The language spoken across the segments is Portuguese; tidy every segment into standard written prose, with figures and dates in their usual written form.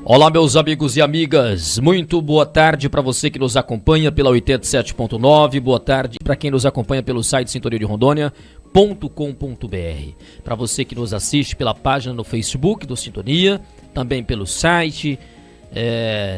Olá, meus amigos e amigas, muito boa tarde para você que nos acompanha pela 87.9, boa tarde para quem nos acompanha pelo site sintoniaderondônia.com.br, para você que nos assiste pela página no Facebook do Sintonia, também pelo site,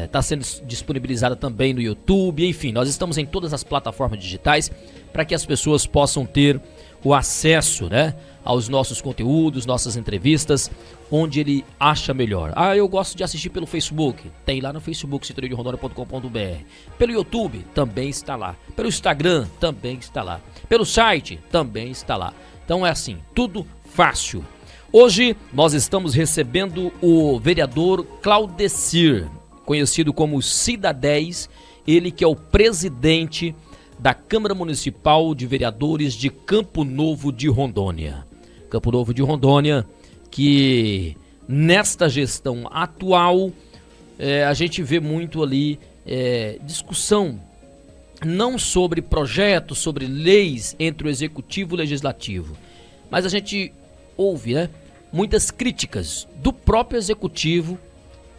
está sendo disponibilizada também no YouTube, enfim, nós estamos em todas as plataformas digitais para que as pessoas possam ter o acesso, né, aos nossos conteúdos, nossas entrevistas, onde ele acha melhor. Eu gosto de assistir pelo Facebook, tem lá no Facebook, sintoniaderondônia.com.br. Pelo YouTube, também está lá. Pelo Instagram, também está lá. Pelo site, também está lá. Então é assim, tudo fácil. Hoje nós estamos recebendo o vereador Claudecir, conhecido como Cida 10, ele que é o presidente da Câmara Municipal de Vereadores de Campo Novo de Rondônia. Campo Novo de Rondônia, que nesta gestão atual a gente vê muito ali discussão, não sobre projetos, sobre leis entre o Executivo e o Legislativo, mas a gente ouve, né, muitas críticas do próprio Executivo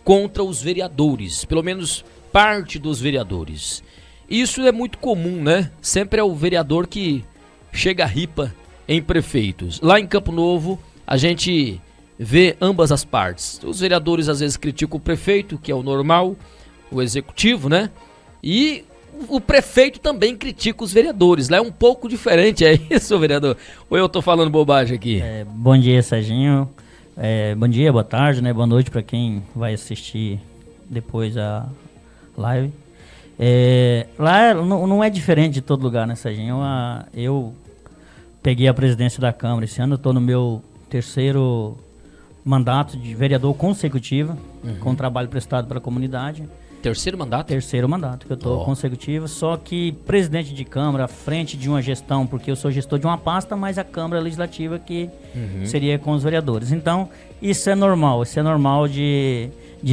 contra os vereadores, pelo menos parte dos vereadores. Isso é muito comum, né? Sempre é o vereador que chega a ripa em prefeitos. Lá em Campo Novo, a gente vê ambas as partes. Os vereadores às vezes criticam o prefeito, que é o normal, o executivo, né? E o prefeito também critica os vereadores. Lá é um pouco diferente, é isso, vereador? Ou eu tô falando bobagem aqui? Bom dia, Serginho. Bom dia, boa tarde, né? Boa noite para quem vai assistir depois a live. Lá não é diferente de todo lugar, né, Serginho? Eu peguei a presidência da Câmara esse ano, eu estou no meu terceiro mandato de vereador consecutivo, com trabalho prestado para a comunidade. Terceiro mandato? Terceiro mandato que eu estou consecutivo, só que presidente de Câmara, à frente de uma gestão, porque eu sou gestor de uma pasta, mas a Câmara Legislativa que seria com os vereadores. Então, isso é normal de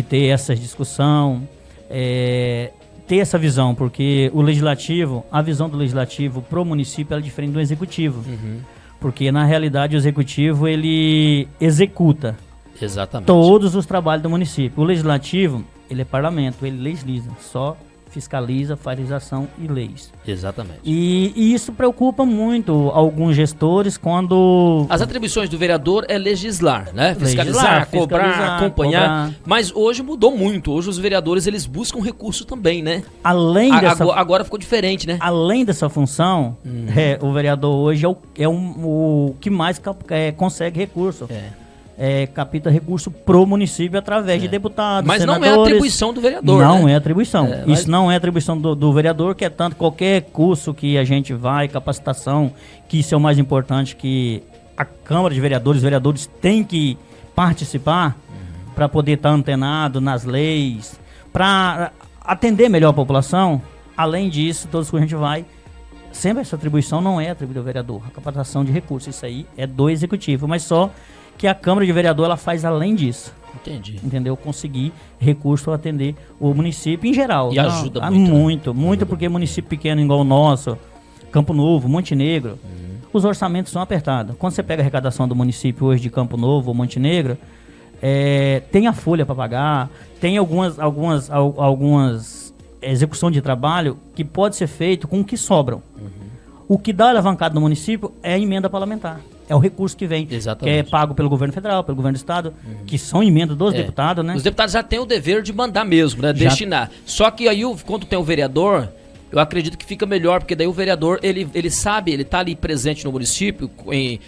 ter essa discussão, ter essa visão, porque o legislativo, a visão do legislativo pro município é diferente do executivo. Porque na realidade o executivo ele executa todos os trabalhos do município. O legislativo, ele é parlamento, ele legisla, só fiscaliza, faz legislação e leis. Exatamente. E isso preocupa muito alguns gestores quando... As atribuições do vereador é legislar, né? Fiscalizar, cobrar, acompanhar. Mas hoje mudou muito. Hoje os vereadores, eles buscam recurso também, né? Agora ficou diferente, né? Além dessa função, o vereador hoje é o que mais consegue recurso. Capta recurso pro município através de deputados, mas senadores. Não é atribuição do vereador, Não é atribuição. Isso não é atribuição do vereador, que é tanto qualquer curso que a gente vai, capacitação, que isso é o mais importante, que a Câmara de Vereadores, os vereadores têm que participar para poder estar antenado nas leis, para atender melhor a população. Além disso, todos que a gente vai, sempre essa atribuição não é atribuída ao vereador. A captação de recursos, isso aí é do executivo, mas só que a Câmara de Vereador ela faz além disso. Entendi. Entendeu? Conseguir recurso para atender o município em geral. E ajuda muito. Muito, porque município pequeno igual o nosso, Campo Novo, Montenegro, os orçamentos são apertados. Quando você pega a arrecadação do município hoje de Campo Novo ou Montenegro, tem a folha para pagar, tem algumas execução de trabalho que pode ser feito com o que sobram. O que dá alavancada no município é a emenda parlamentar. É o recurso que vem, que é pago pelo governo federal, pelo governo do estado, que são emendas dos deputados, né? Os deputados já têm o dever de mandar mesmo, né? Destinar. Só que aí, quando tem o vereador, eu acredito que fica melhor, porque daí o vereador, ele sabe, ele tá ali presente no município,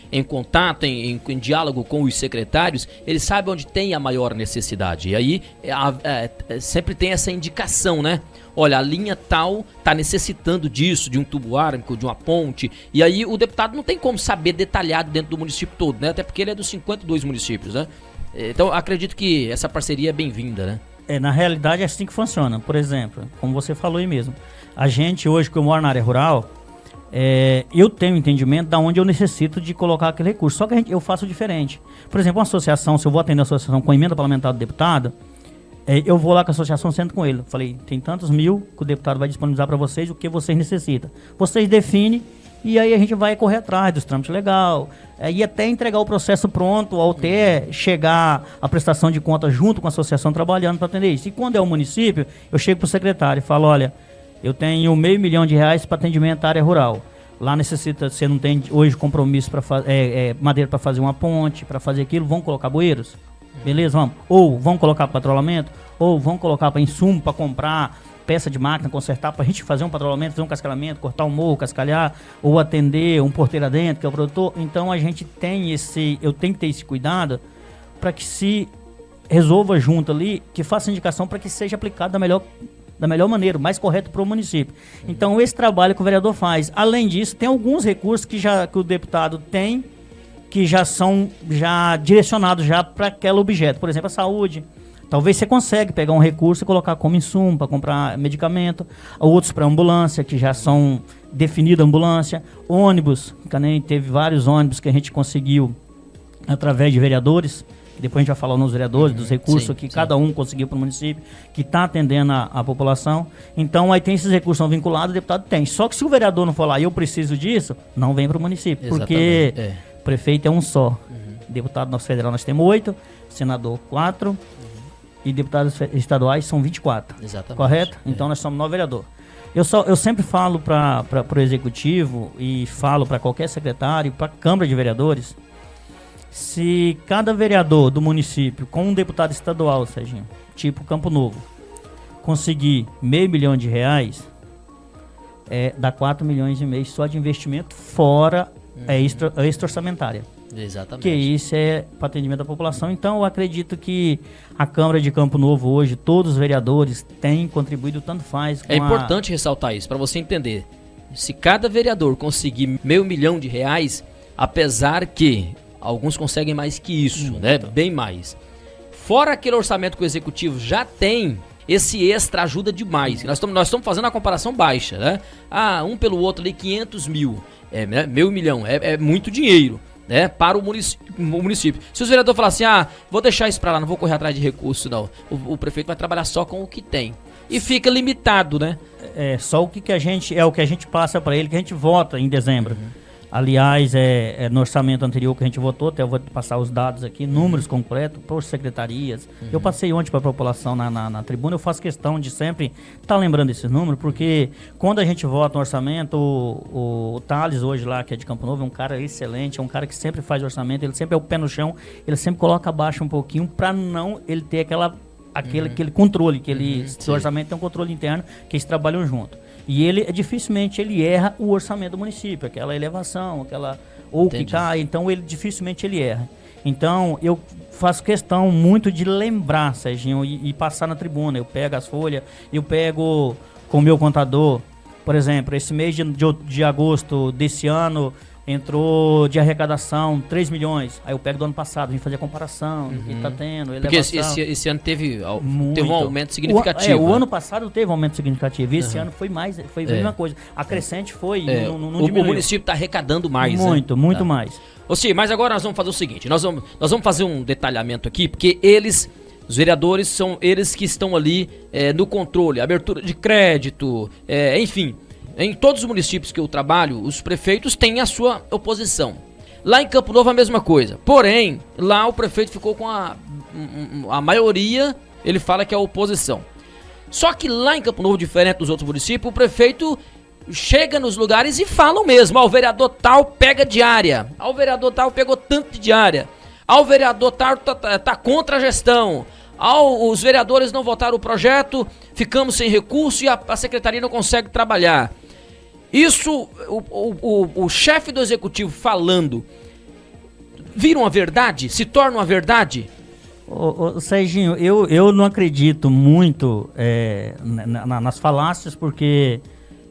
em contato, em diálogo com os secretários, ele sabe onde tem a maior necessidade. E aí, sempre tem essa indicação, né? Olha, a linha tal tá necessitando disso, de um tubo ármico, de uma ponte. E aí o deputado não tem como saber detalhado dentro do município todo, né? Até porque ele é dos 52 municípios, né? Então acredito que essa parceria é bem-vinda, né? Na realidade é assim que funciona. Por exemplo, como você falou aí mesmo, a gente hoje que eu moro na área rural, eu tenho entendimento de onde eu necessito de colocar aquele recurso. Só que eu faço diferente. Por exemplo, uma associação, se eu vou atender a associação com emenda parlamentar do deputado, eu vou lá com a associação, sento com ele. Falei, tem tantos mil que o deputado vai disponibilizar para vocês, o que vocês necessitam. Vocês definem E aí a gente vai correr atrás dos trâmites legal, e até entregar o processo pronto, ou até chegar a prestação de contas junto com a associação trabalhando para atender isso. E quando é o município, eu chego para o secretário e falo, olha, eu tenho R$500 mil para atendimento à área rural. Lá necessita, você não tem hoje compromisso para madeira para fazer uma ponte, para fazer aquilo, vão colocar bueiros? Beleza, vamos. Ou vão colocar patrulhamento, ou vão colocar para insumo, para comprar peça de máquina, consertar, para a gente fazer um patrulhamento, fazer um cascalhamento, cortar um morro, cascalhar, ou atender um porteiro adentro, que é o produtor. Então a gente tem eu tenho que ter esse cuidado para que se resolva junto ali, que faça indicação para que seja aplicado da melhor maneira, o mais correto para o município. Então, esse trabalho que o vereador faz. Além disso, tem alguns recursos que o deputado tem, que já são direcionados para aquele objeto. Por exemplo, a saúde. Talvez você consiga pegar um recurso e colocar como insumo para comprar medicamento. Outros para ambulância, que já são definidos ambulância. Ônibus, também teve vários ônibus que a gente conseguiu através de vereadores. Depois a gente vai falar nos vereadores, dos recursos que cada um conseguiu para o município, que está atendendo a população. Então, aí tem esses recursos são vinculados, o deputado tem. Só que se o vereador não for lá e eu preciso disso, não vem para o município. Exatamente. Porque o prefeito é um só. Deputado nosso federal nós temos 8, senador 4 e deputados estaduais são 24. Exatamente. Correto? Então, nós somos 9 vereadores. Eu sempre falo para o executivo e falo para qualquer secretário, para a Câmara de Vereadores, se cada vereador do município com um deputado estadual, Serginho, tipo Campo Novo, conseguir R$500 mil, dá 4,5 milhões só de investimento fora extra orçamentária. Exatamente. Que isso é para atendimento da população. Então eu acredito que a Câmara de Campo Novo hoje, todos os vereadores têm contribuído, tanto faz. É importante ressaltar isso, para você entender. Se cada vereador conseguir R$500 mil, apesar que alguns conseguem mais que isso, né? Bem mais. Fora aquele orçamento que o executivo já tem, esse extra ajuda demais. Nós estamos fazendo a comparação baixa, né? Um pelo outro ali, 500 mil. R$500 mil. É muito dinheiro, né? Para o município. Se os vereadores falarem assim, vou deixar isso para lá, não vou correr atrás de recurso, não. O prefeito vai trabalhar só com o que tem. E fica limitado, né? Só o que a gente passa para ele, que a gente vota em dezembro. Aliás, no orçamento anterior que a gente votou, até eu vou passar os dados aqui, números concretos por secretarias. Eu passei ontem para a população na tribuna, eu faço questão de sempre estar lembrando esses números, porque quando a gente vota no orçamento, o Thales hoje lá, que é de Campo Novo, é um cara excelente, é um cara que sempre faz orçamento, ele sempre é o pé no chão, ele sempre coloca abaixo um pouquinho para não ele ter aquele controle, o orçamento tem um controle interno, que eles trabalham junto. E ele, dificilmente, ele erra o orçamento do município, aquela elevação, que cai, então ele dificilmente ele erra. Então, eu faço questão muito de lembrar, Serginho, e passar na tribuna. Eu pego as folhas, eu pego com o meu contador, por exemplo, esse mês de agosto desse ano, entrou de arrecadação 3 milhões. Aí eu pego do ano passado, vim fazer a comparação, que tá tendo, elevação. Porque esse ano teve um aumento significativo. O ano passado teve um aumento significativo. Esse ano foi mais, foi a mesma coisa. A crescente foi, não diminuiu. O município está arrecadando mais. Muito mais. Mas agora nós vamos fazer o seguinte, nós vamos fazer um detalhamento aqui, porque os vereadores são eles que estão ali no controle, abertura de crédito, enfim. Em todos os municípios que eu trabalho, os prefeitos têm a sua oposição. Lá em Campo Novo a mesma coisa. Porém, lá o prefeito ficou com a maioria, ele fala que é a oposição. Só que lá em Campo Novo, diferente dos outros municípios, o prefeito chega nos lugares e fala o mesmo. O vereador tal pega diária. O vereador tal pegou tanto de diária. O vereador tal tá contra a gestão. Os vereadores não votaram o projeto, ficamos sem recurso e a secretaria não consegue trabalhar. Isso, o chefe do executivo falando, vira uma verdade? Se torna uma verdade? Serginho, eu não acredito muito nas falácias, porque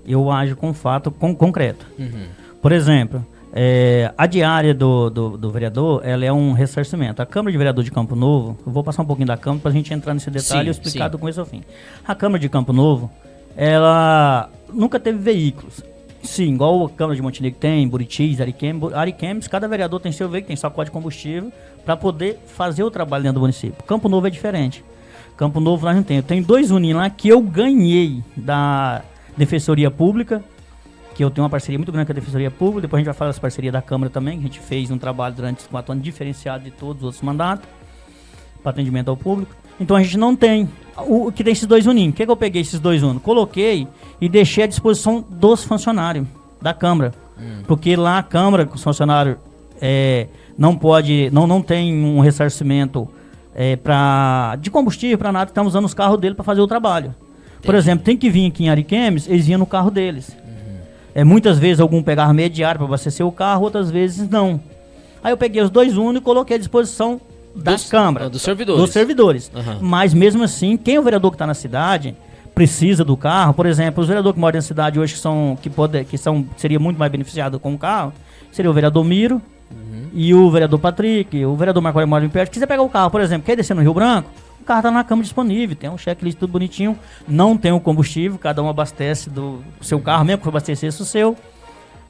eu ajo com fato concreto. Por exemplo, a diária do vereador, ela é um ressarcimento. A Câmara de Vereador de Campo Novo, eu vou passar um pouquinho da Câmara para a gente entrar nesse detalhe e explicar do começo ao fim. A Câmara de Campo Novo, ela nunca teve veículos. Sim, igual a Câmara de Montenegro tem, Buritis, Ariquemes, cada vereador tem seu veículo, tem sua código de combustível para poder fazer o trabalho dentro do município. Campo Novo é diferente. Campo Novo nós não temos. Eu tenho 2 uninhos lá que eu ganhei da Defensoria Pública, que eu tenho uma parceria muito grande com a Defensoria Pública, depois a gente vai falar das parcerias da Câmara também, que a gente fez um trabalho durante os 4 anos diferenciado de todos os outros mandatos, para atendimento ao público. Então a gente não tem, o que tem esses 2 uninhos. O que eu peguei esses 2 unos? Coloquei e deixei à disposição dos funcionários da Câmara, porque lá a Câmara, os funcionários não tem um ressarcimento de combustível, para nada, estamos usando os carros dele para fazer o trabalho. Por exemplo, tem que vir aqui em Ariquemes, eles iam no carro deles. Muitas vezes algum pegava meia diária para abastecer o carro, outras vezes não. Aí eu peguei os 2 unos e coloquei à disposição da Câmara. Dos servidores. Dos servidores. Mas mesmo assim, quem é o vereador que está na cidade precisa do carro. Por exemplo, os vereadores que moram na cidade hoje seria muito mais beneficiado com o carro, seria o vereador Miro e o vereador Patrick, o vereador Marco Aurélio mora em perto. Quiser pegar o carro, por exemplo, quer descer no Rio Branco, o carro está na Câmara disponível, tem um checklist tudo bonitinho, não tem o combustível, cada um abastece do seu carro, mesmo que abastecesse o seu,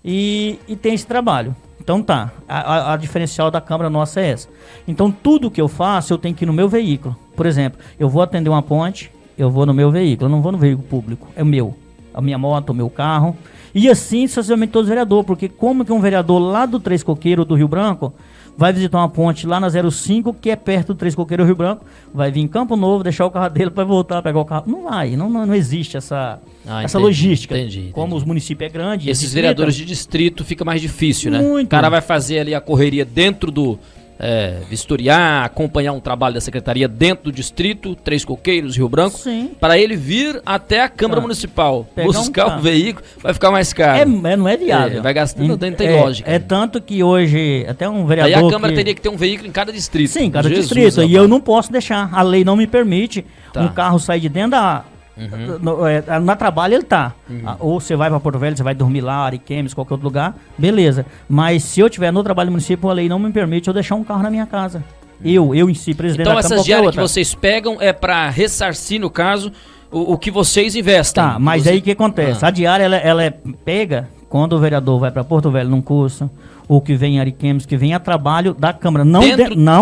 e tem esse trabalho. Então tá, a diferencial da Câmara nossa é essa. Então tudo que eu faço, eu tenho que ir no meu veículo. Por exemplo, eu vou atender uma ponte, eu vou no meu veículo, eu não vou no veículo público, é o meu. A minha moto, o meu carro. E assim, sucessivamente, todos os vereadores, porque como que um vereador lá do Três Coqueiros, do Rio Branco, vai visitar uma ponte lá na 05, que é perto do Três Coqueiros, Rio Branco, vai vir em Campo Novo, deixar o carro dele para voltar, pegar o carro. Não vai, não existe essa logística. Entendi. Como os municípios é grande. Esses vereadores de distrito fica mais difícil, né? Muito. O cara vai fazer ali a correria dentro do... vistoriar, acompanhar um trabalho da secretaria dentro do distrito, Três Coqueiros, Rio Branco, para ele vir até a Câmara Municipal buscar um veículo, vai ficar mais caro. Não é viável. Vai gastando, não tem lógica. É tanto que hoje, até um vereador... Aí a Câmara teria que ter um veículo em cada distrito. Sim, cada distrito. E eu não posso deixar, a lei não me permite um carro sair de dentro da... Na trabalho ele tá. Ou você vai para Porto Velho, você vai dormir lá, Ariquemes, qualquer outro lugar, beleza. Mas se eu tiver no trabalho municipal, a lei não me permite eu deixar um carro na minha casa. Eu em si, presidente então da Câmara. Então essas diárias que vocês pegam é para ressarcir, no caso, o que vocês investem. Tá, mas aí o que acontece? A diária ela é pega quando o vereador vai para Porto Velho num curso, ou que vem em Ariquemes, que vem a trabalho da Câmara, não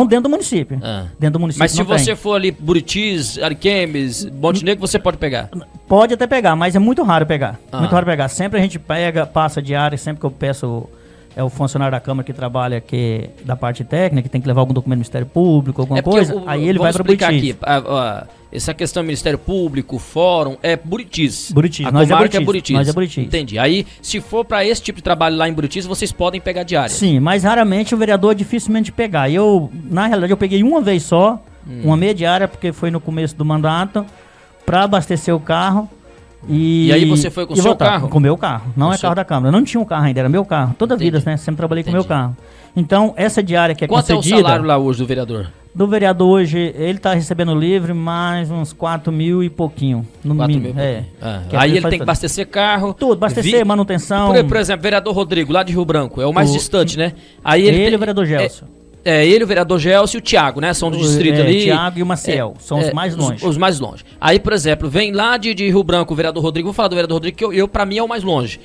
dentro do município. Dentro do município. Mas se você for ali Buritis, Ariquemes, Montenegro, você pode pegar? Pode até pegar, mas é muito raro pegar. Muito raro pegar. Sempre a gente pega, passa diária, sempre que eu peço o funcionário da Câmara que trabalha aqui da parte técnica, que tem que levar algum documento do Ministério Público, alguma coisa, aí ele vai para Buritis. Vamos explicar aqui, essa questão do Ministério Público, Fórum, é Buritis. Buritis, nós é Buritis. Nós é Buritis. Entendi. Aí, se for para esse tipo de trabalho lá em Buritis, vocês podem pegar diária. Sim, mas raramente o vereador dificilmente pegar. Na realidade, eu peguei uma vez só, uma meia diária, porque foi no começo do mandato, para abastecer o carro. E aí você foi com o seu carro? Com o meu carro, não é carro da Câmara. Eu não tinha um carro ainda, era meu carro. Toda a vida, né? Sempre trabalhei com o meu carro. Então, essa diária que é concedida... Quanto é o salário lá hoje do vereador? Do vereador hoje, ele está recebendo livre mais uns 4 mil e pouquinho, no mínimo. Aí ele tem que abastecer carro... Tudo, abastecer, manutenção... Por exemplo, vereador Rodrigo, lá de Rio Branco, é o mais distante, né? Aí ele e o vereador Gelson. Ele, o vereador Gelson e o Thiago, né? São do distrito ali. O Thiago e o Maciel, são os mais longe. Os mais longe. Aí, por exemplo, vem lá de Rio Branco o vereador Rodrigo, vou falar do vereador Rodrigo, que pra mim é o mais longe.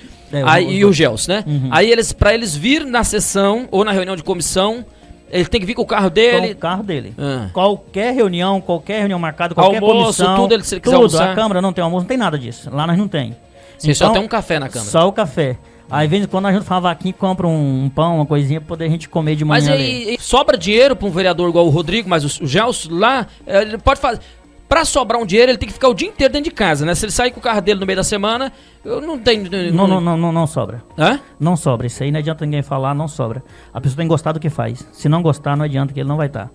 E o Gelson, né? Aí, pra eles vir na sessão ou na reunião de comissão, ele tem que vir com o carro dele. Com o carro dele. Qualquer reunião marcada, qualquer almoço, comissão. Tudo, se ele quiser almoçar. A Câmara não tem almoço, não tem nada disso. Lá nós não tem. Você só tem um café na Câmara. Só o café. Aí, vez em quando, a gente faz uma vaquinha e compra um pão, uma coisinha, pra poder a gente comer de manhã. Mas aí, sobra dinheiro pra um vereador igual o Rodrigo, mas o Gelson lá, ele pode fazer... Pra sobrar um dinheiro, ele tem que ficar o dia inteiro dentro de casa, né? Se ele sair com o carro dele no meio da semana, não tem... Não sobra. Hã? Não sobra. Isso aí não adianta ninguém falar, não sobra. A pessoa tem que gostar do que faz. Se não gostar, não adianta que ele não vai estar.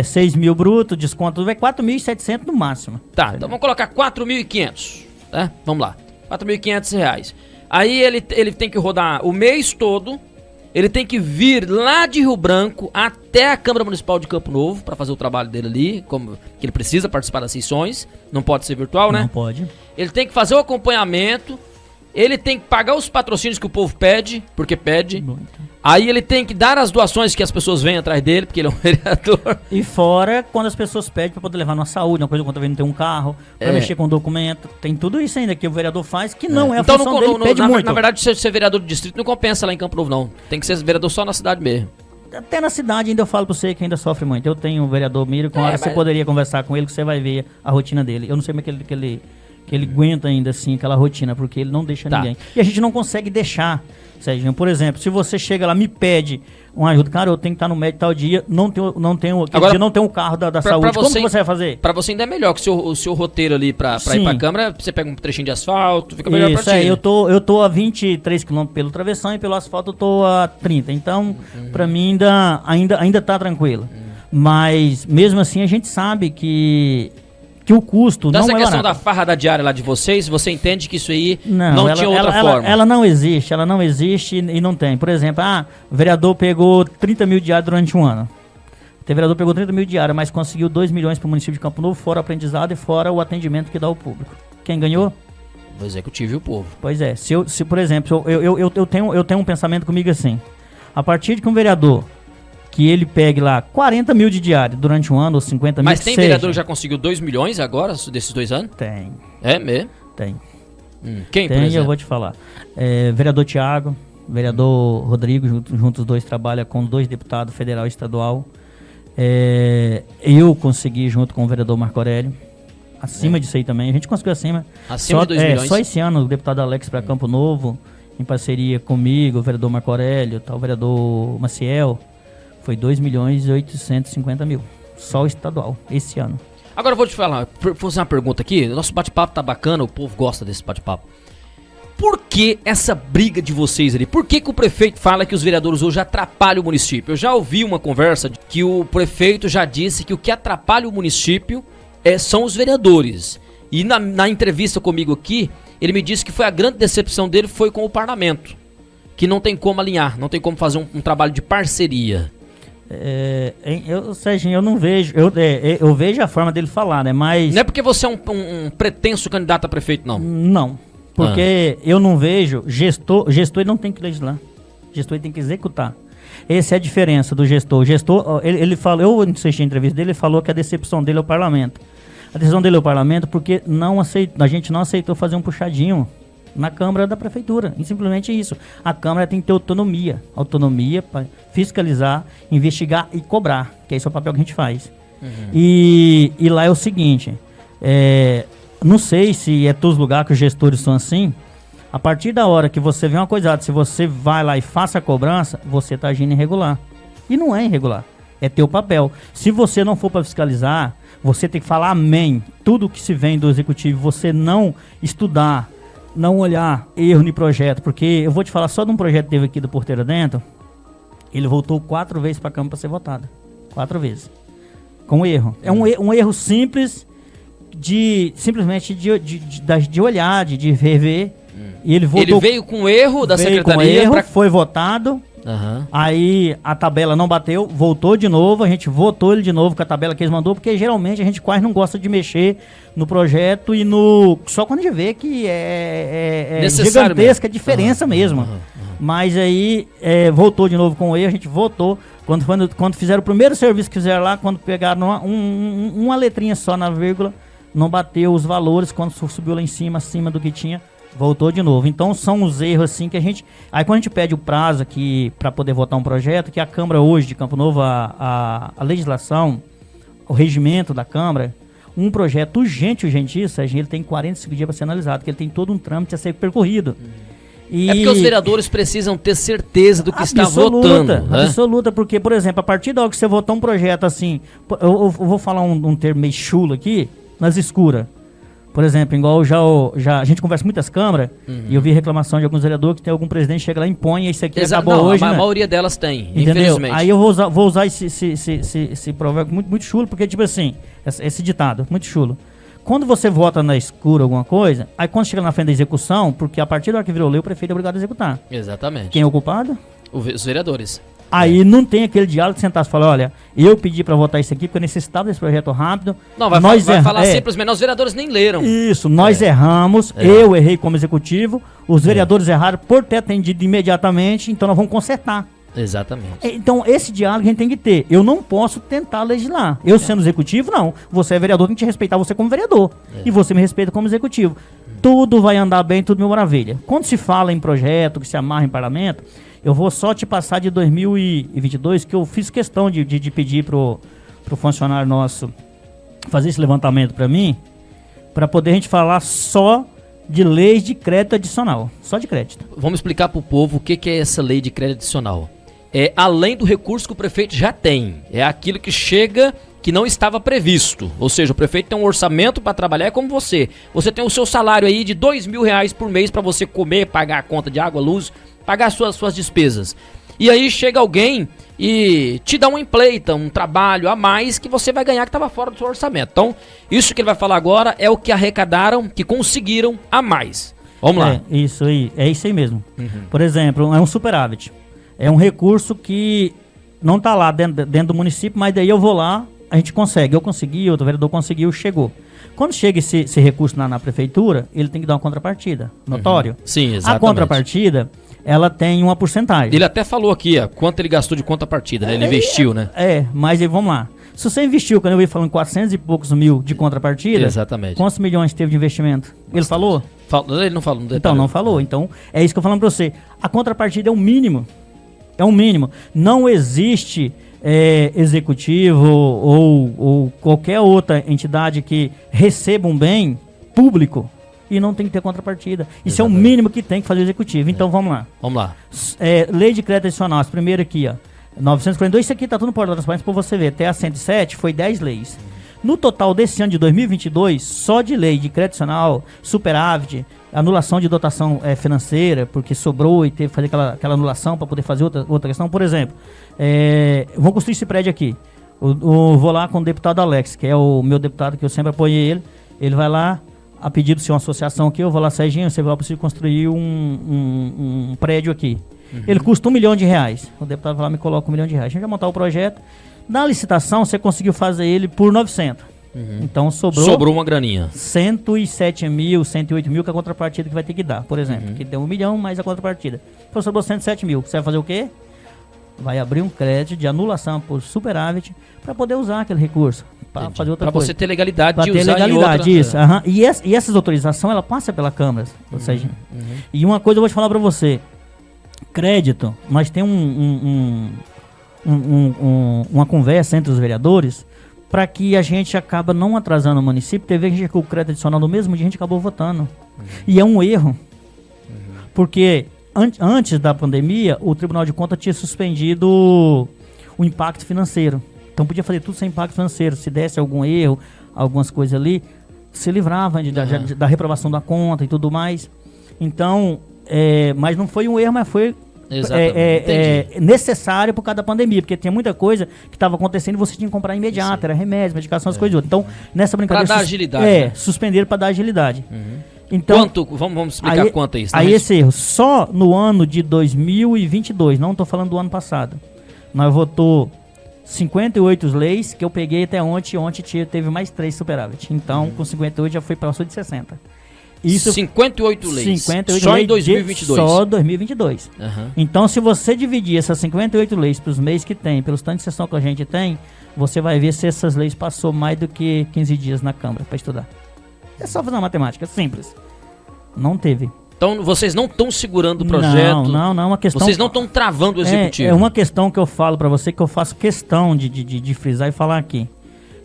6 mil bruto, desconto, vai 4.700 no máximo. Tá, então vamos colocar 4.500, tá? Vamos lá. R$4.500. Aí ele tem que rodar o mês todo, ele tem que vir lá de Rio Branco até a Câmara Municipal de Campo Novo para fazer o trabalho dele ali, que ele precisa participar das sessões, não pode ser virtual, né? Não pode. Ele tem que fazer o acompanhamento, ele tem que pagar os patrocínios que o povo pede, porque pede. Muito. Aí ele tem que dar as doações que as pessoas vêm atrás dele, porque ele é um vereador. E fora, quando as pessoas pedem para poder levar na saúde, uma coisa quando vem não ter um carro, para mexer com documento, tem tudo isso ainda que o vereador faz, que não é a então, função dele, pede muito. Na verdade, ser vereador de distrito não compensa lá em Campo Novo, não. Tem que ser vereador só na cidade mesmo. Até na cidade ainda eu falo pra você que ainda sofre muito. Eu tenho o vereador Miro, com hora você poderia conversar com ele, que você vai ver a rotina dele. Eu não sei como é que que ele aguenta ainda assim aquela rotina, porque ele não deixa ninguém. E a gente não consegue deixar, Serginho. Por exemplo, se você chega lá, me pede uma ajuda, cara, eu tenho que estar no médico tal dia, não tenho o carro da saúde, como que você vai fazer? Pra você ainda é melhor que o seu roteiro ali pra ir pra Câmara, você pega um trechinho de asfalto, fica melhor pra ti. Eu tô a 23 km pelo travessão e pelo asfalto eu tô a 30, então pra mim ainda tá tranquilo. Mas mesmo assim a gente sabe que o custo não é barato. Essa questão da farra da diária lá de vocês, você entende que isso aí não tinha outra forma? Ela não existe e não tem. Por exemplo, o vereador pegou 30 mil diárias durante um ano. O vereador pegou 30 mil diárias, mas conseguiu 2 milhões para o município de Campo Novo, fora o aprendizado e fora o atendimento que dá ao público. Quem ganhou? O executivo e o povo. Pois é. Se por exemplo, eu tenho um pensamento comigo assim. A partir de que um vereador que ele pegue lá 40 mil de diária durante um ano, ou 50 mil. Mas tem vereador que já conseguiu 2 milhões agora, desses 2 anos? Tem. É mesmo? Tem. Quem, por exemplo? Eu vou te falar. Vereador Tiago, vereador Rodrigo, juntos os dois trabalham com 2 deputados federal e estadual. Eu consegui junto com o vereador Marco Aurélio. Acima disso aí também. A gente conseguiu acima. Acima de 2 milhões? Só esse ano o deputado Alex para Campo Novo, em parceria comigo, o vereador Marco Aurélio, o vereador Maciel, foi 2 milhões e 850 mil. Só o estadual, esse ano. Agora eu vou te falar, vou fazer uma pergunta aqui. Nosso bate-papo tá bacana, o povo gosta desse bate-papo. Por que essa briga de vocês ali? Por que o prefeito fala que os vereadores hoje atrapalham o município? Eu já ouvi uma conversa que o prefeito já disse que o que atrapalha o município são os vereadores. E na entrevista comigo aqui, ele me disse que foi a grande decepção dele foi com o parlamento. Que não tem como alinhar, não tem como fazer um trabalho de parceria. Serginho, eu não vejo. Eu vejo a forma dele falar, né? Mas. Não é porque você é um pretenso candidato a prefeito, não? Não. Porque eu não vejo. Gestor ele não tem que legislar. Gestor ele tem que executar. Essa é a diferença do gestor. O gestor, ele falou, eu assisti a entrevista dele, ele falou que a decepção dele é o parlamento. A decisão dele é o parlamento porque a gente não aceitou fazer um puxadinho na Câmara da Prefeitura, e simplesmente isso. A Câmara tem que ter autonomia para fiscalizar, investigar e cobrar, que esse é o papel que a gente faz. E lá é o seguinte, não sei se é todos os lugares que os gestores são assim. A partir da hora que você vê uma coisa, se você vai lá e faça a cobrança, você está agindo irregular. E não é irregular, é teu papel. Se você não for para fiscalizar, você tem que falar amém. Tudo que se vem do executivo, você não estudar, não olhar erro no projeto, porque eu vou te falar só de um projeto que teve aqui do Porteira Dentro, ele voltou 4 vezes para a Câmara para ser votado. 4 vezes. Com erro. É um erro simples, simplesmente de olhar, de rever. E ele veio com erro da secretaria. Foi votado. Aí a tabela não bateu, voltou de novo, a gente votou ele de novo com a tabela que eles mandou, porque geralmente a gente quase não gosta de mexer no projeto e só quando a gente vê que é gigantesca a diferença mesmo. Mas aí voltou de novo com o erro, a gente votou. Quando fizeram o primeiro serviço que fizeram lá, quando pegaram uma letrinha só na vírgula, não bateu os valores, quando subiu lá em cima, acima do que tinha, voltou de novo. Então são os erros assim que a gente... Aí quando a gente pede o prazo aqui para poder votar um projeto, que a Câmara hoje de Campo Novo, a legislação, o regimento da Câmara, um projeto urgentíssimo, ele tem 45 dias para ser analisado, porque ele tem todo um trâmite a ser percorrido. É porque os vereadores precisam ter certeza do que está votando. Absoluta, porque, por exemplo, a partir da hora que você votar um projeto assim, eu vou falar um termo meio chulo aqui, nas escuras. Por exemplo, igual já a gente conversa com muitas câmaras, e eu vi reclamação de alguns vereadores que tem algum presidente que chega lá e impõe, isso aqui acabou hoje, a maioria delas tem, entendeu? Infelizmente. Aí eu vou usar esse provérbio muito chulo, porque tipo assim, esse ditado, muito chulo. Quando você vota na escura alguma coisa, aí quando chega na frente da execução, porque a partir da hora que virou lei, o prefeito é obrigado a executar. Exatamente. Quem é o culpado? Os vereadores. Aí não tem aquele diálogo de sentar e falar, olha, eu pedi para votar isso aqui porque eu necessitava desse projeto rápido. Não, vai falar simplesmente, os vereadores nem leram. Isso, nós erramos, eu errei como executivo, os vereadores erraram por ter atendido imediatamente, então nós vamos consertar. Exatamente. Então esse diálogo a gente tem que ter. Eu não posso tentar legislar. Eu sendo executivo, não. Você é vereador, tem que te respeitar você como vereador. E você me respeita como executivo. Tudo vai andar bem, tudo mil maravilha. Quando se fala em projeto, que se amarra em parlamento, eu vou só te passar de 2022, que eu fiz questão de pedir pro funcionário nosso fazer esse levantamento para mim, para poder a gente falar só de leis de crédito adicional, só de crédito. Vamos explicar para o povo o que é essa lei de crédito adicional. É além do recurso que o prefeito já tem, é aquilo que chega que não estava previsto, ou seja, o prefeito tem um orçamento para trabalhar, é como você tem o seu salário aí de R$2.000 por mês para você comer, pagar a conta de água, luz, pagar suas despesas, e aí chega alguém e te dá uma empleita, um trabalho a mais que você vai ganhar que estava fora do seu orçamento. Então, isso que ele vai falar agora é o que arrecadaram, que conseguiram a mais. Vamos lá. É isso aí mesmo. Por exemplo, é um superávit. É um recurso que não está lá dentro do município, mas daí eu vou lá, a gente consegue. Eu consegui, outro vereador conseguiu, chegou. Quando chega esse recurso na prefeitura, ele tem que dar uma contrapartida, notório. Sim, exatamente. A contrapartida, ela tem uma porcentagem. Ele até falou aqui, ó, quanto ele gastou de contrapartida, né? Ele investiu, né? Mas aí vamos lá. Se você investiu, quando eu ia falando 400 e poucos mil de contrapartida, exatamente. Quantos milhões teve de investimento? Ele falou? Ele não falou. Então, não falou. Então, é isso que eu tô falando pra você. A contrapartida é o mínimo. É um mínimo. Não existe executivo ou qualquer outra entidade que receba um bem público e não tem que ter contrapartida. Isso exatamente. É o mínimo que tem que fazer o executivo. Então, vamos lá. Vamos lá. Lei de crédito adicional, as primeiras aqui, ó. 942, isso aqui tá tudo no portal da transparência pra você ver. Até a 107 foi 10 leis. No total desse ano de 2022, só de lei de crédito adicional, superávit, anulação de dotação financeira, porque sobrou e teve que fazer aquela anulação para poder fazer outra questão. Por exemplo, vou construir esse prédio aqui. Vou lá com o deputado Alex, que é o meu deputado, que eu sempre apoiei ele. Ele vai lá, a pedido de uma associação aqui, eu vou lá, Serginho, você vai precisar construir um prédio aqui. Ele custa R$1 milhão. O deputado vai lá, me coloca R$1 milhão. A gente vai montar o projeto. Na licitação, você conseguiu fazer ele por 900. Então sobrou uma graninha. 107 mil, 108 mil, que é a contrapartida que vai ter que dar, por exemplo. Que deu R$1 milhão mais a contrapartida. Então sobrou 107 mil. Você vai fazer o quê? Vai abrir um crédito de anulação por superávit para poder usar aquele recurso. Para fazer outra coisa. Para você ter legalidade pra de ter usar legalidade, em outra... isso. E essas autorizações, ela passa pela Câmara. Ou seja, e uma coisa eu vou te falar para você. Crédito, nós temos uma conversa entre os vereadores para que a gente acaba não atrasando o município. Teve gente que o crédito adicional no mesmo dia a gente acabou votando. E é um erro. Porque antes da pandemia, o Tribunal de Contas tinha suspendido o impacto financeiro. Então podia fazer tudo sem impacto financeiro. Se desse algum erro, algumas coisas ali, se livrava da reprovação da conta e tudo mais. Então, mas não foi um erro, mas foi necessário por causa da pandemia, porque tinha muita coisa que estava acontecendo e você tinha que comprar imediato, era remédio, medicação, as coisas outras. Então, nessa brincadeira... Para dar agilidade. Né? Suspenderam para dar agilidade. Então, quanto? Vamos explicar quanto é isso. Aí esse erro, só no ano de 2022, não estou falando do ano passado, nós votou 58 leis, que eu peguei até ontem teve mais 3 superávit. Então, com 58 já passou de 60. Isso, 58 leis. 58 só leis em 2022. Só 2022. Então, se você dividir essas 58 leis para os meses que tem, pelos tantos de sessão que a gente tem, você vai ver se essas leis passou mais do que 15 dias na Câmara para estudar. É só fazer uma matemática simples. Não teve. Então, vocês não estão segurando o projeto? Não, uma questão... Vocês não estão travando o executivo? É uma questão que eu falo para você, que eu faço questão de frisar e falar aqui.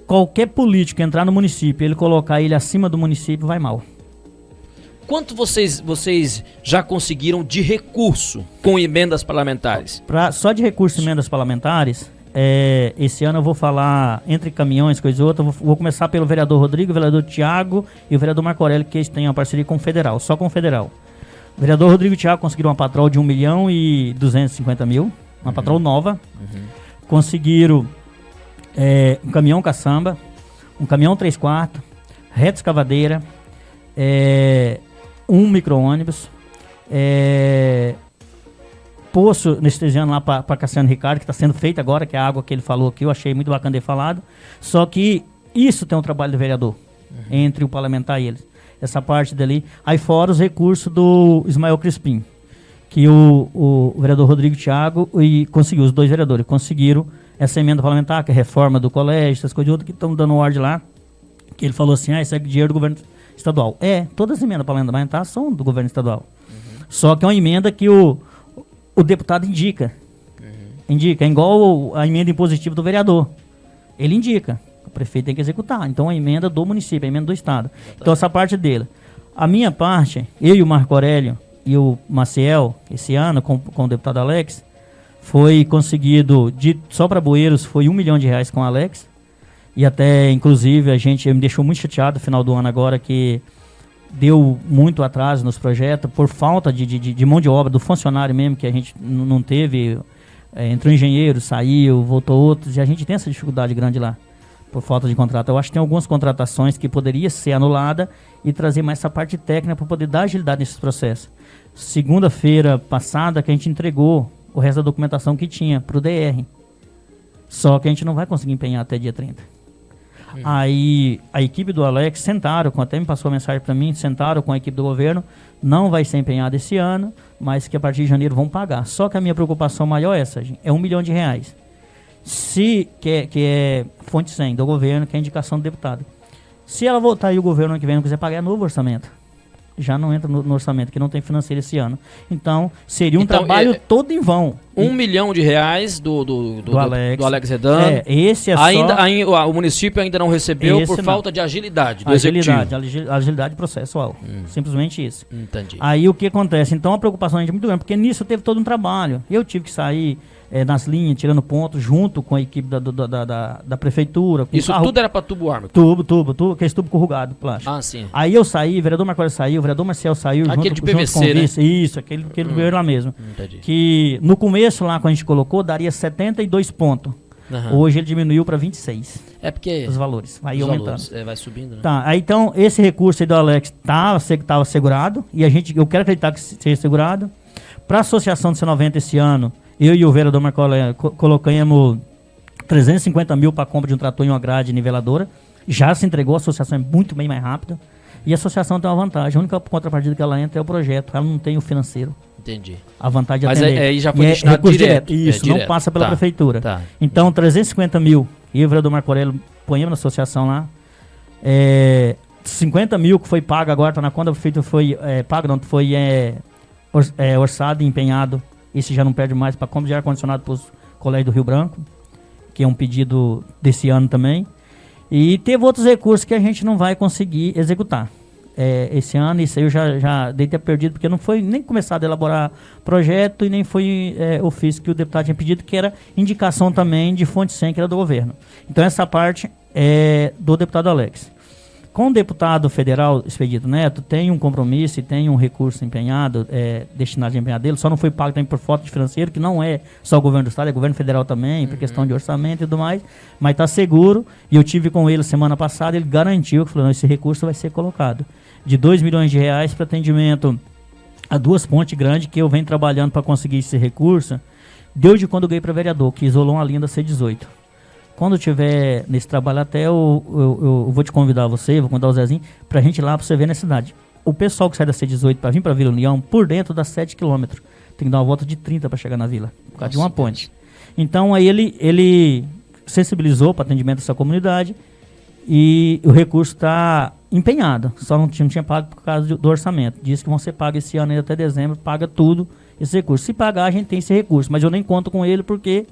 Qualquer político entrar no município e ele colocar ele acima do município, vai mal. Quanto vocês já conseguiram de recurso com emendas parlamentares? Só de recurso e emendas parlamentares, esse ano eu vou falar entre caminhões, coisa e outra. Vou começar pelo vereador Rodrigo, o vereador Tiago e o vereador Marco Aurélio, que eles têm uma parceria com o Federal, só com o Federal. O vereador Rodrigo e Tiago conseguiram uma patrol de 1 milhão e 250 mil, uma patrol nova. Conseguiram um caminhão caçamba, um caminhão 3/4, reta escavadeira, um micro-ônibus, poço anestesiano lá para Cassiano Ricardo, que está sendo feito agora, que é a água que ele falou aqui, eu achei muito bacana ele falado. Só que isso tem um trabalho do vereador, entre o parlamentar e eles. Essa parte dali. Aí fora os recursos do Ismael Crispim, que o vereador Rodrigo Thiago conseguiu, os dois vereadores conseguiram essa emenda parlamentar, que é reforma do colégio, essas coisas outras que estão dando ordem lá, que ele falou assim, isso é dinheiro do governo estadual. Todas as emendas parlamentares são do governo estadual. Só que é uma emenda que o deputado indica. Indica, é igual a emenda impositiva do vereador. Ele indica. prefeito tem que executar. Então, a emenda do município, a emenda do estado. Então, essa parte dele. A minha parte, eu e o Marco Aurélio e o Maciel, esse ano, com o deputado Alex, foi conseguido, só para Bueiros, foi R$1 milhão com o Alex. E até, inclusive, me deixou muito chateado no final do ano agora, que deu muito atraso nos projetos, por falta de mão de obra, do funcionário mesmo, que a gente não teve. Entrou um engenheiro, saiu, voltou outros, e a gente tem essa dificuldade grande lá, por falta de contrato. Eu acho que tem algumas contratações que poderia ser anulada e trazer mais essa parte técnica para poder dar agilidade nesses processos. Segunda-feira passada que a gente entregou o resto da documentação que tinha para o DR. Só que a gente não vai conseguir empenhar até dia 30. Aí a equipe do Alex até me passou a mensagem para mim, sentaram com a equipe do governo, não vai ser empenhado esse ano, mas que a partir de janeiro vão pagar. Só que a minha preocupação maior é essa, gente, é R$1 milhão. Que é fonte 100 do governo, que é a indicação do deputado. Se ela voltar e o governo ano que vem não quiser pagar, é novo orçamento. Já não entra no orçamento, que não tem financeiro esse ano. Então, seria um trabalho todo em vão. R$1 milhão do Alex Redano. Esse é o município ainda não recebeu por falta de agilidade do executivo. Agilidade processual. Simplesmente isso. Entendi. Aí o que acontece? Então a preocupação é muito grande, porque nisso teve todo um trabalho. Eu tive que sair nas linhas, tirando pontos, junto com a equipe da prefeitura. Isso tudo era para tubo ármico? Tubo, aquele tubo corrugado, plástico. Ah, sim. Aí eu saí, o vereador Marco Aurélio saiu, o vereador Marcel saiu. Aquele de PVC, junto com né? Isso, aquele veio lá mesmo. Entendi. Que no começo lá, quando a gente colocou, daria 72 pontos. Hoje ele diminuiu para 26. É porque... Os valores, vai aumentando. Vai subindo, né? Tá, aí então esse recurso aí do Alex estava segurado, e eu quero acreditar que seja segurado. Para a associação do C90 esse ano, eu e o vereador Marco Aurélio colocamos 350 mil para compra de um trator e uma grade niveladora. Já se entregou, a associação é muito bem mais rápida. E a associação tem uma vantagem. A única contrapartida que ela entra é o projeto. Ela não tem o financeiro. Entendi. A vantagem de Mas atender. aí já foi destinado direto. Isso, não passa pela prefeitura. Tá. Então, 350 mil. E o vereador Marco Aurélio ponhamos na associação lá. 50 mil que foi pago agora, está na conta da prefeitura, foi pago, não, foi orçado e empenhado. Esse já não perde mais para compra de ar-condicionado para os colégios do Rio Branco, que é um pedido desse ano também. E teve outros recursos que a gente não vai conseguir executar esse ano. Isso aí eu já dei ter perdido, porque não foi nem começado a elaborar projeto e nem foi ofício que o deputado tinha pedido, que era indicação também de fonte 100, que era do governo. Então essa parte é do deputado Alex. Com o deputado federal Expedito Neto, tem um compromisso e tem um recurso empenhado, destinado a empenhar dele, só não foi pago também por falta de financeiro, que não é só o governo do estado, é o governo federal também, por questão de orçamento e tudo mais, mas está seguro, e eu tive com ele semana passada, ele garantiu, que falou, não, esse recurso vai ser colocado, de R$2 milhões para atendimento a 2 pontes grandes, que eu venho trabalhando para conseguir esse recurso, desde quando eu ganhei para vereador, que isolou uma linha da C18. Quando eu estiver nesse trabalho até, eu vou te convidar vou convidar o Zezinho, pra gente ir lá pra você ver na cidade. O pessoal que sai da C18 pra vir pra Vila União, por dentro dá 7 km. Tem que dar uma volta de 30 pra chegar na vila, por causa de uma ponte. Então aí ele sensibilizou para atendimento dessa comunidade e o recurso está empenhado. Só não tinha pago por causa do orçamento. Disse que vão ser pagos esse ano até dezembro, paga tudo esse recurso. Se pagar, a gente tem esse recurso, mas eu nem conto com ele porque...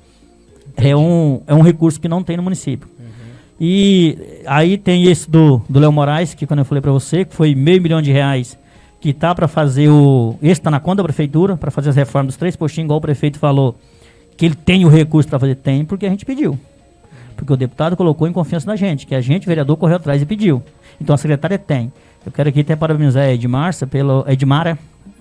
É um recurso que não tem no município. E aí tem esse do Léo Moraes, que quando eu falei para você, que foi R$500 milhões, que tá para fazer esse tá na conta da prefeitura, para fazer as reformas dos 3 postinhos, igual o prefeito falou, que ele tem o recurso para fazer, tem, porque a gente pediu. Porque o deputado colocou em confiança na gente, que a gente, vereador, correu atrás e pediu. Então a secretária tem. Eu quero aqui até parabenizar a Edmara,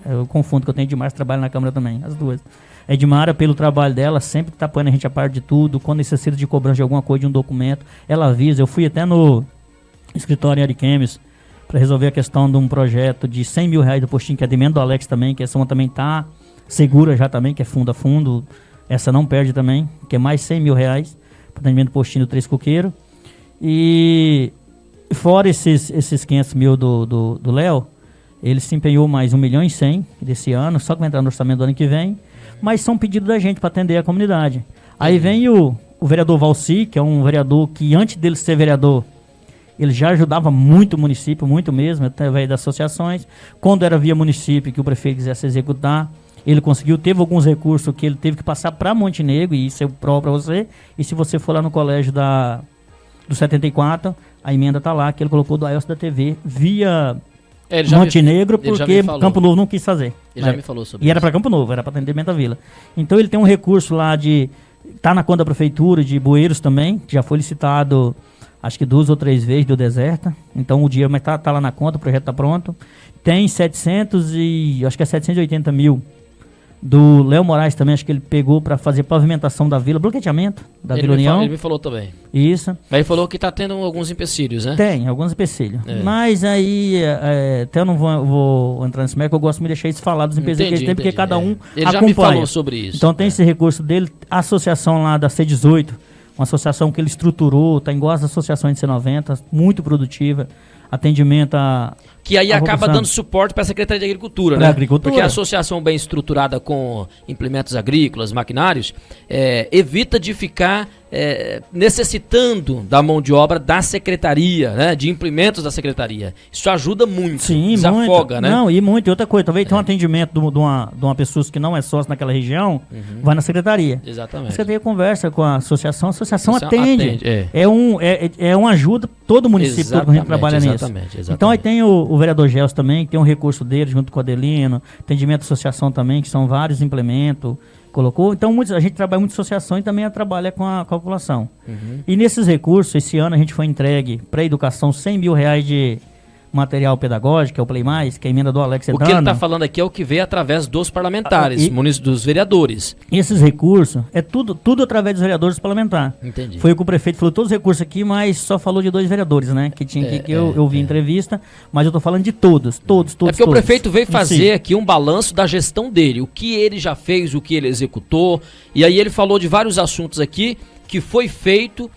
eu confundo que eu tenho Edmara, trabalha na Câmara também, as duas. A Edmara, pelo trabalho dela, sempre está apoiando a gente a parte de tudo. Quando necessita de cobrança de alguma coisa, de um documento, ela avisa. Eu fui até no escritório em Ariquemes para resolver a questão de um projeto de R$100 mil do postinho, que é de emenda do Alex também, que essa uma também está segura já também, que é fundo a fundo. Essa não perde também, que é mais R$100 mil para atendimento do postinho do 3 Coqueiro. E fora esses 500 mil do Léo, ele se empenhou mais 1.100.000 desse ano, só que vai entrar no orçamento do ano que vem. Mas são pedidos da gente para atender a comunidade. Aí vem o vereador Valci, que é um vereador que antes dele ser vereador, ele já ajudava muito o município, muito mesmo, através das associações. Quando era via município que o prefeito quisesse executar, ele conseguiu, teve alguns recursos que ele teve que passar para Montenegro, e isso eu provo para você. E se você for lá no colégio do 74, a emenda está lá, que ele colocou do Aécio da TV via Ele já Montenegro, ele já porque me falou. Campo Novo não quis fazer. Ele já me falou sobre E era isso. para Campo Novo, era para atendimento à vila. Então ele tem um recurso lá tá na conta da prefeitura, de Bueiros também, que já foi licitado, acho que 2 ou 3 vezes, deu deserta. Então o dinheiro, mas tá lá na conta, o projeto tá pronto. Tem 780 mil do Léo Moraes também, acho que ele pegou para fazer pavimentação da vila, bloqueteamento da Vila União. Ele me falou também. Isso. Aí ele falou que tá tendo alguns empecilhos, né? Tem, alguns empecilhos. É. Mas aí, até eu não vou entrar nesse mérito, eu gosto de me deixar isso falar dos empecilhos que eles têm, porque cada um Ele acompanha. já me falou sobre isso. Então tem esse recurso dele, a associação lá da C18, uma associação que ele estruturou, tá igual as associações de C90, muito produtiva, atendimento a... Que aí a acaba população. dando suporte para a Secretaria de Agricultura, Pra né? agricultura. Porque a associação bem estruturada com implementos agrícolas, maquinários, evita de ficar necessitando da mão de obra da Secretaria, né? De implementos da Secretaria. Isso ajuda muito, Sim, desafoga, muito. né? Não, e muito. E outra coisa, talvez tem um atendimento de uma pessoa que não é sócio naquela região, vai na secretaria. A Exatamente. secretaria conversa com a associação Associação atende. atende, é. É uma ajuda, todo município, todo mundo trabalha nisso. Exatamente. Então aí tem o vereador Gels também, que tem um recurso dele junto com o Adelino, atendimento à associação também, que são vários implementos, colocou. Então a gente trabalha muito em associação e também trabalha com a população. E nesses recursos, esse ano a gente foi entregue para a educação R$100 mil de material pedagógico, que é o Play Mais, que é a emenda do Alex O Santana. que ele está falando aqui é o que veio através dos parlamentares, dos vereadores. Esses recursos, é tudo através dos vereadores parlamentares. Entendi. Foi o que o prefeito falou, todos os recursos aqui, mas só falou de 2 vereadores, né? Que tinha que eu vi entrevista, mas eu tô falando de todos. É porque o prefeito veio fazer Sim. aqui um balanço da gestão dele, o que ele já fez, o que ele executou, e aí ele falou de vários assuntos aqui que foi feito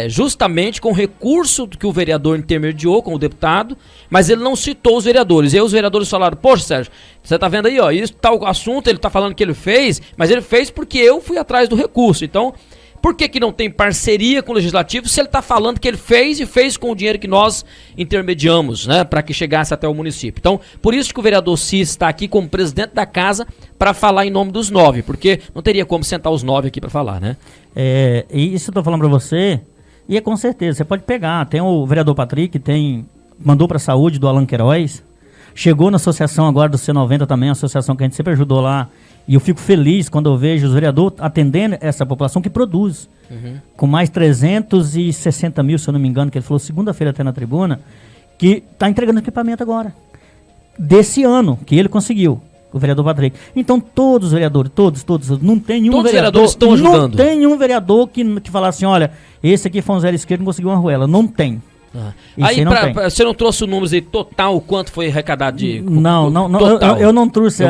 justamente com o recurso que o vereador intermediou com o deputado, mas ele não citou os vereadores. E aí os vereadores falaram, poxa, Sérgio, você tá vendo aí, ó, isso tal assunto, ele tá falando que ele fez, mas ele fez porque eu fui atrás do recurso. Então, por que não tem parceria com o Legislativo se ele tá falando que ele fez e fez com o dinheiro que nós intermediamos, né, para que chegasse até o município? Então, por isso que o vereador Cis está aqui como presidente da casa para falar em nome dos 9, porque não teria como sentar os 9 aqui para falar, né? E isso eu tô falando para você, e é com certeza, você pode pegar, tem o vereador Patrick, mandou para a saúde do Alan Queiroz, chegou na associação agora do C90 também, a associação que a gente sempre ajudou lá, e eu fico feliz quando eu vejo os vereadores atendendo essa população que produz. Com mais 360 mil, se eu não me engano, que ele falou segunda-feira até na tribuna, que está entregando equipamento agora. Desse ano, que ele conseguiu, o vereador Patrick. Então todos os vereadores, todos, não tem nenhum Todos os vereador... vereadores estão ajudando. Não tem nenhum vereador que fala assim, olha, esse aqui foi um zero esquerdo e não conseguiu uma arruela. Não tem. Aí você não trouxe o número aí total, quanto foi arrecadado de... Não, eu não trouxe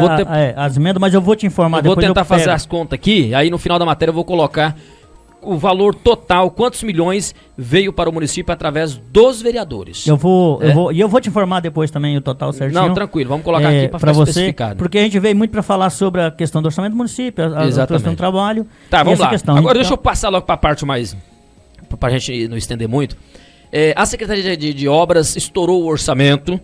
as emendas, mas eu vou te informar depois. Vou tentar fazer as contas aqui, aí no final da matéria eu vou colocar o valor total, quantos milhões veio para o município através dos vereadores. Eu vou te informar depois também o total certinho. Não, tranquilo, vamos colocar aqui para ficar especificado. Porque a gente veio muito para falar sobre a questão do orçamento do município, a questão do trabalho. Tá, vamos lá. Questão. Agora deixa eu passar logo para a parte mais, para a gente não estender muito. A Secretaria de Obras estourou o orçamento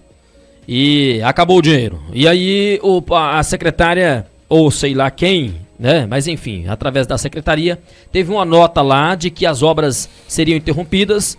e acabou o dinheiro. E aí a secretária, ou sei lá quem, né? Mas enfim, através da secretaria, teve uma nota lá de que as obras seriam interrompidas,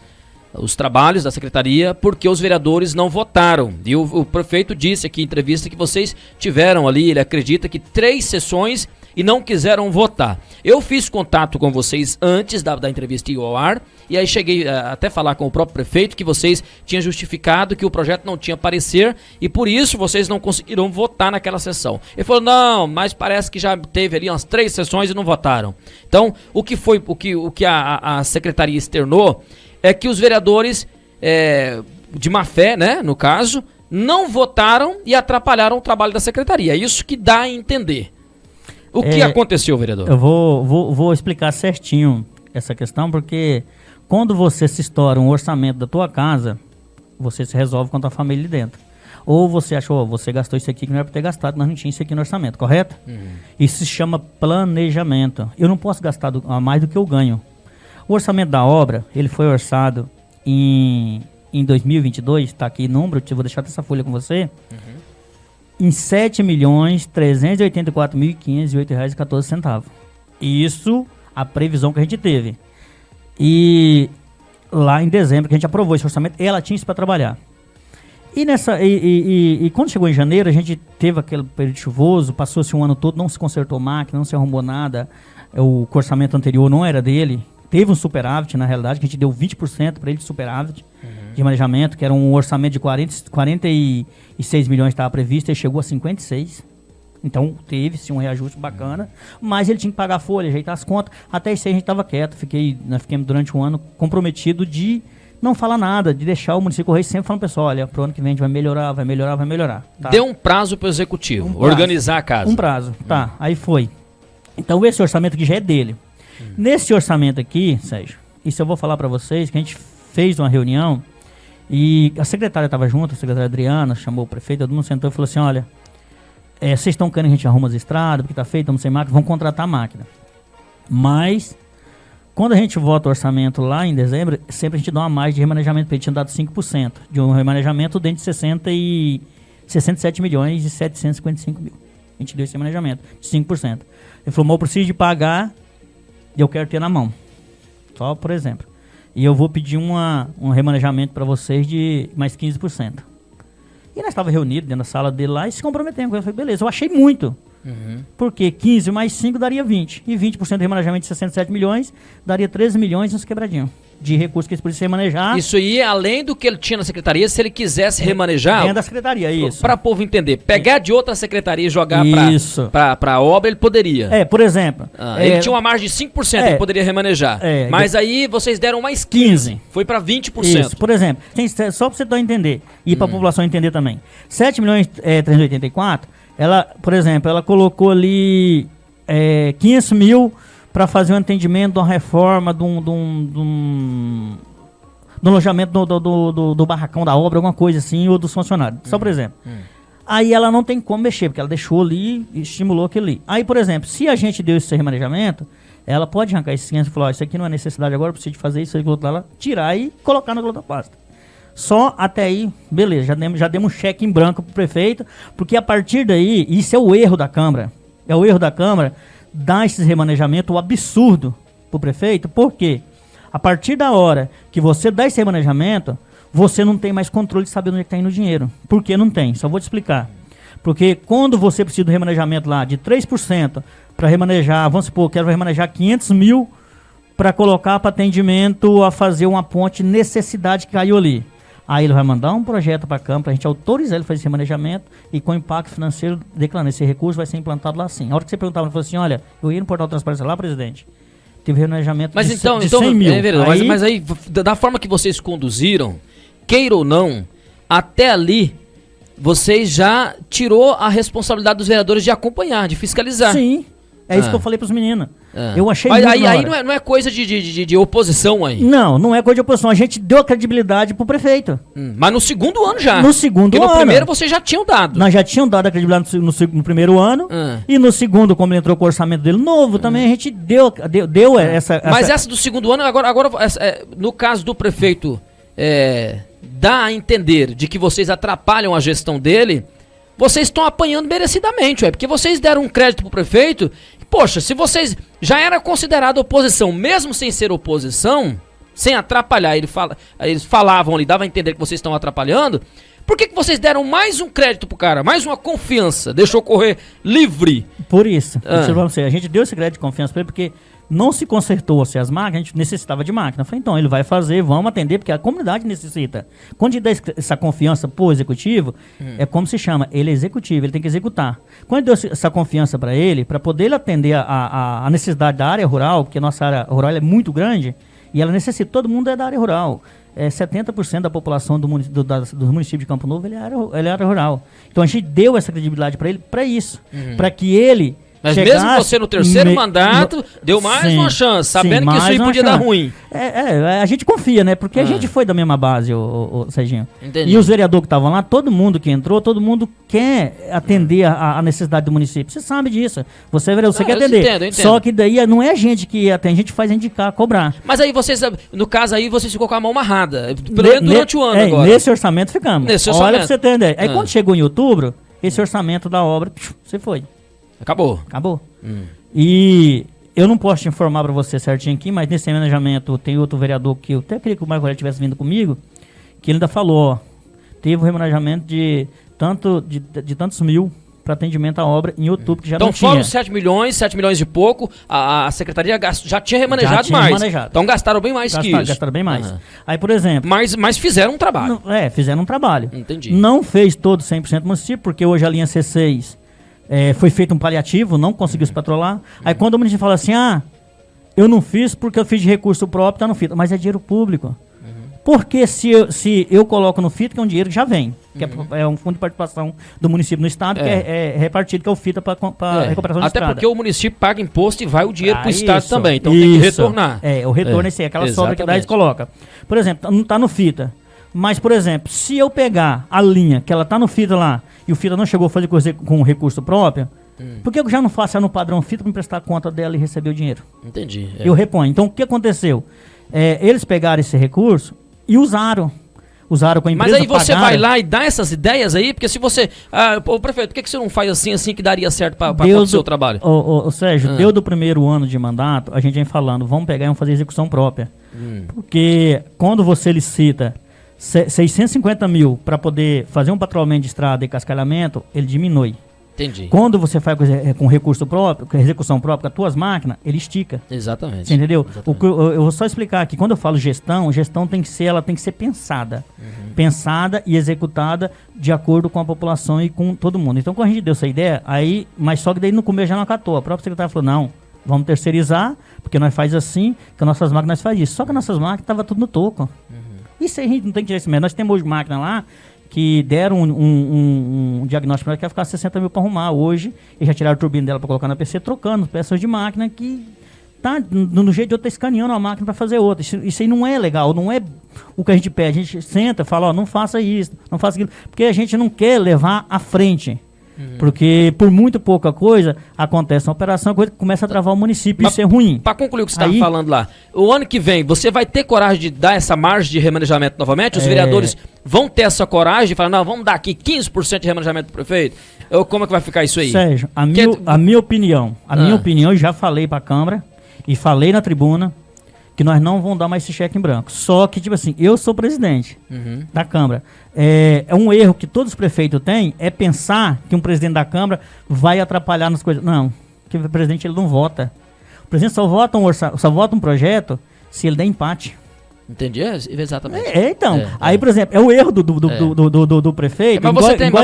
os trabalhos da secretaria, porque os vereadores não votaram. E o prefeito disse aqui em entrevista que vocês tiveram ali, ele acredita que 3 sessões e não quiseram votar. Eu fiz contato com vocês antes da entrevista ir ao ar, e aí cheguei até falar com o próprio prefeito que vocês tinham justificado que o projeto não tinha parecer e por isso vocês não conseguiram votar naquela sessão. Ele falou, não, mas parece que já teve ali umas 3 sessões e não votaram. Então, o que a secretaria externou é que os vereadores, de má fé, né, no caso, não votaram e atrapalharam o trabalho da secretaria. É isso que dá a entender. O que aconteceu, vereador? Eu vou explicar certinho essa questão, porque quando você se estoura um orçamento da tua casa, você se resolve com a tua família ali dentro. Ou você achou, você gastou isso aqui que não era para ter gastado, nós não tínhamos isso aqui no orçamento, correto? Isso se chama planejamento. Eu não posso gastar a mais do que eu ganho. O orçamento da obra, ele foi orçado em 2022, está aqui o número, eu vou deixar essa folha com você, em R$ 7.384.508,14. Isso a previsão que a gente teve. E lá em dezembro, que a gente aprovou esse orçamento, ela tinha isso para trabalhar. E quando chegou em janeiro, a gente teve aquele período chuvoso, passou-se um ano todo, não se consertou máquina, não se arrumou nada, o orçamento anterior não era dele, teve um superávit, na realidade, que a gente deu 20% para ele de superávit de manejamento, que era um orçamento de 46 milhões que estava previsto, ele chegou a 56. Então teve-se um reajuste bacana, mas ele tinha que pagar a folha, ajeitar as contas. Até isso aí a gente estava quieto, nós ficamos durante um ano comprometido de não falar nada, de deixar o município correr sempre falando, pessoal, olha, pro ano que vem a gente vai melhorar, vai melhorar, vai melhorar. Tá? Deu um prazo pro executivo, organizar a casa. Um prazo, tá, aí foi. Então esse orçamento aqui já é dele. Nesse orçamento aqui, Sérgio, isso eu vou falar para vocês, que a gente fez uma reunião e a secretária estava junto, a secretária Adriana, chamou o prefeito, todo mundo sentou e falou assim, olha, vocês estão querendo que a gente arruma as estradas, porque tá feito, estamos sem máquina, vão contratar a máquina. Mas, quando a gente vota o orçamento lá em dezembro, sempre a gente dá uma margem de remanejamento, porque a gente tinha dado 5%, de um remanejamento dentro de 67 milhões e 755 mil. A gente deu esse remanejamento, de 5%. Ele falou, mas eu preciso de pagar e eu quero ter na mão. Só por exemplo. E eu vou pedir um remanejamento para vocês de mais 15%. E nós estávamos reunidos dentro da sala dele lá e se comprometemos. Eu falei, beleza, eu achei muito. Porque 15 mais 5 daria 20. E 20% de remanejamento de 67 milhões daria 13 milhões nos quebradinhos de recursos que eles precisam remanejar. Isso aí é além do que ele tinha na secretaria, se ele quisesse remanejar. Dentro da secretaria, isso. Para o povo entender, pegar de outra secretaria e jogar para a obra, ele poderia. Por exemplo. Ele tinha uma margem de 5%, ele poderia remanejar. Mas aí vocês deram mais 15%. Foi para 20%. Isso, por exemplo. Só para você entender e para a população entender também. 7 milhões 384, ela, por exemplo, ela colocou ali 500 mil para fazer um atendimento de uma reforma, do alojamento do barracão da obra, alguma coisa assim, ou dos funcionários. Só por exemplo. Aí ela não tem como mexer, porque ela deixou ali e estimulou aquilo ali. Aí, por exemplo, se a gente deu esse remanejamento, ela pode arrancar esses 500 e falar, isso aqui não é necessidade agora, precisa de fazer isso, tirar e colocar na outra pasta. Só até aí, beleza, já demos um cheque em branco pro prefeito, porque a partir daí, isso é o erro da Câmara. É o erro da Câmara dar esse remanejamento absurdo pro prefeito, porque a partir da hora que você dá esse remanejamento, você não tem mais controle de saber onde é que tá indo o dinheiro. Por que não tem? Só vou te explicar. Porque quando você precisa do remanejamento lá de 3% para remanejar, vamos supor, quero remanejar 500 mil para colocar para atendimento a fazer uma ponte necessidade que caiu ali. Aí ele vai mandar um projeto para a Câmara, para a gente autorizar ele a fazer esse remanejamento e com impacto financeiro, declarando esse recurso vai ser implantado lá sim. A hora que você perguntava, ele falou assim, olha, eu ia no portal de transparência lá, presidente, teve remanejamento de 100 mil. Mas aí, da forma que vocês conduziram, queira ou não, até ali, vocês já tirou a responsabilidade dos vereadores de acompanhar, de fiscalizar. Sim, isso que eu falei para os meninos. Eu achei mas aí não é coisa de oposição aí. Não é coisa de oposição. A gente deu a credibilidade pro prefeito. Mas no segundo ano já. No segundo ano. Porque no primeiro vocês já tinham dado. Nós já tínhamos dado a credibilidade no primeiro ano. E no segundo, como ele entrou com o orçamento dele novo, também a gente deu essa... Mas essa do segundo ano, agora no caso do prefeito, dá a entender de que vocês atrapalham a gestão dele, vocês estão apanhando merecidamente, porque vocês deram um crédito pro prefeito. Poxa, se vocês já era considerado oposição, mesmo sem ser oposição, sem atrapalhar, eles falavam ali, dava a entender que vocês estão atrapalhando, por que vocês deram mais um crédito pro cara, mais uma confiança, deixou correr livre? Por isso, a gente deu esse crédito de confiança para ele, porque não se consertou-se as máquinas, a gente necessitava de máquina. Eu falei, então, ele vai fazer, vamos atender, porque a comunidade necessita. Quando a gente dá essa confiança pro executivo, é como se chama, ele é executivo, ele tem que executar. Quando deu essa confiança para ele, para poder ele atender a necessidade da área rural, porque a nossa área rural é muito grande, e ela necessita, todo mundo é da área rural. 70% da população do município de Campo Novo, ele é área rural. Então a gente deu essa credibilidade para ele, para isso, para que ele... Mas mesmo você no terceiro mandato, deu mais uma chance, sabendo que isso aí podia dar ruim. A gente confia, né? Porque a gente foi da mesma base, o Serginho. Entendi. E os vereadores que estavam lá, todo mundo que entrou, todo mundo quer atender a necessidade do município. Você sabe disso. Você é vereador, você quer atender. Eu entendo. Só que daí não é a gente que atende, a gente faz indicar, cobrar. Mas aí vocês, no caso aí, vocês ficou com a mão amarrada. Pelo menos durante o ano agora. Nesse orçamento ficamos. Olha pra você ter ideia. Aí quando chegou em outubro, esse orçamento da obra, você foi. Acabou. E eu não posso te informar para você certinho aqui, mas nesse remanejamento tem outro vereador que eu até queria que o Marco Aurélio tivesse vindo comigo, que ele ainda falou, ó, teve um remanejamento de tantos mil para atendimento à obra em outubro, que já não tinha. Então, fora os 7 milhões e pouco, a secretaria já tinha remanejado mais. Então gastaram bem mais que isso. Gastaram bem mais. Aí, por exemplo... Mas fizeram um trabalho. Fizeram um trabalho. Entendi. Não fez todo 100% do município, porque hoje a linha C6 foi feito um paliativo, não conseguiu se patrolar. Aí quando o município fala assim, eu não fiz porque eu fiz de recurso próprio, tá no FITA. Mas é dinheiro público. Porque se eu coloco no FITA, que é um dinheiro que já vem, que é um fundo de participação do município no estado, que é repartido, que é o FITA para recuperação de estrada. Até porque o município paga imposto e vai o dinheiro para o estado também, então tem que retornar. O retorno é esse, aquela sobra que dá e coloca. Por exemplo, não está no FITA, mas, por exemplo, se eu pegar a linha, que ela está no FITA lá, e o FITA não chegou a fazer coisa com recurso próprio, por que eu já não faço ela no padrão FITA para me prestar conta dela e receber o dinheiro? Entendi. Eu reponho. Então, o que aconteceu? Eles pegaram esse recurso e usaram com a empresa. Mas aí você vai lá e dá essas ideias aí, porque se você... prefeito, por que você não faz assim que daria certo para o seu trabalho? Sérgio, deu do primeiro ano de mandato, a gente vem falando, vamos pegar e vamos fazer execução própria. Porque quando você licita 650 mil para poder fazer um patrulhamento de estrada e cascalhamento, ele diminui. Entendi. Quando você faz com recurso próprio, com execução própria, com as tuas máquinas, ele estica. Exatamente. Você entendeu? Exatamente. Eu vou só explicar aqui. Quando eu falo gestão tem que ser pensada. Pensada e executada de acordo com a população e com todo mundo. Então, quando a gente deu essa ideia, mas só que daí no começo já não acatou. A própria secretária falou, não, vamos terceirizar, porque nós faz assim, que as nossas máquinas faz isso. Só que as nossas máquinas estavam tudo no toco. Isso aí a gente não tem que tirar esse medo. Nós temos hoje máquina lá, que deram um diagnóstico para ela que ia ficar 60 mil para arrumar. Hoje, eles já tiraram a turbina dela para colocar na PC, trocando peças de máquina que tá no jeito de outra, escaneando a máquina para fazer outra. Isso aí não é legal, não é o que a gente pede. A gente senta e fala, não faça isso, não faça aquilo, porque a gente não quer levar à frente. Porque por muito pouca coisa acontece uma operação, coisa que começa a travar o município, isso é ruim. Para concluir o que você estava falando lá, o ano que vem, você vai ter coragem de dar essa margem de remanejamento novamente? Os vereadores vão ter essa coragem de falar, não, vamos dar aqui 15% de remanejamento pro prefeito? Como é que vai ficar isso aí? Sérgio, a minha opinião, eu já falei para a Câmara e falei na tribuna, que nós não vamos dar mais esse cheque em branco. Só que, tipo assim, eu sou presidente da Câmara. É um erro que todos os prefeitos têm, é pensar que um presidente da Câmara vai atrapalhar nas coisas. Não, porque o presidente ele não vota. O presidente só vota um projeto se ele der empate. Entendi, exatamente. Aí, por exemplo, é o erro do prefeito. Mas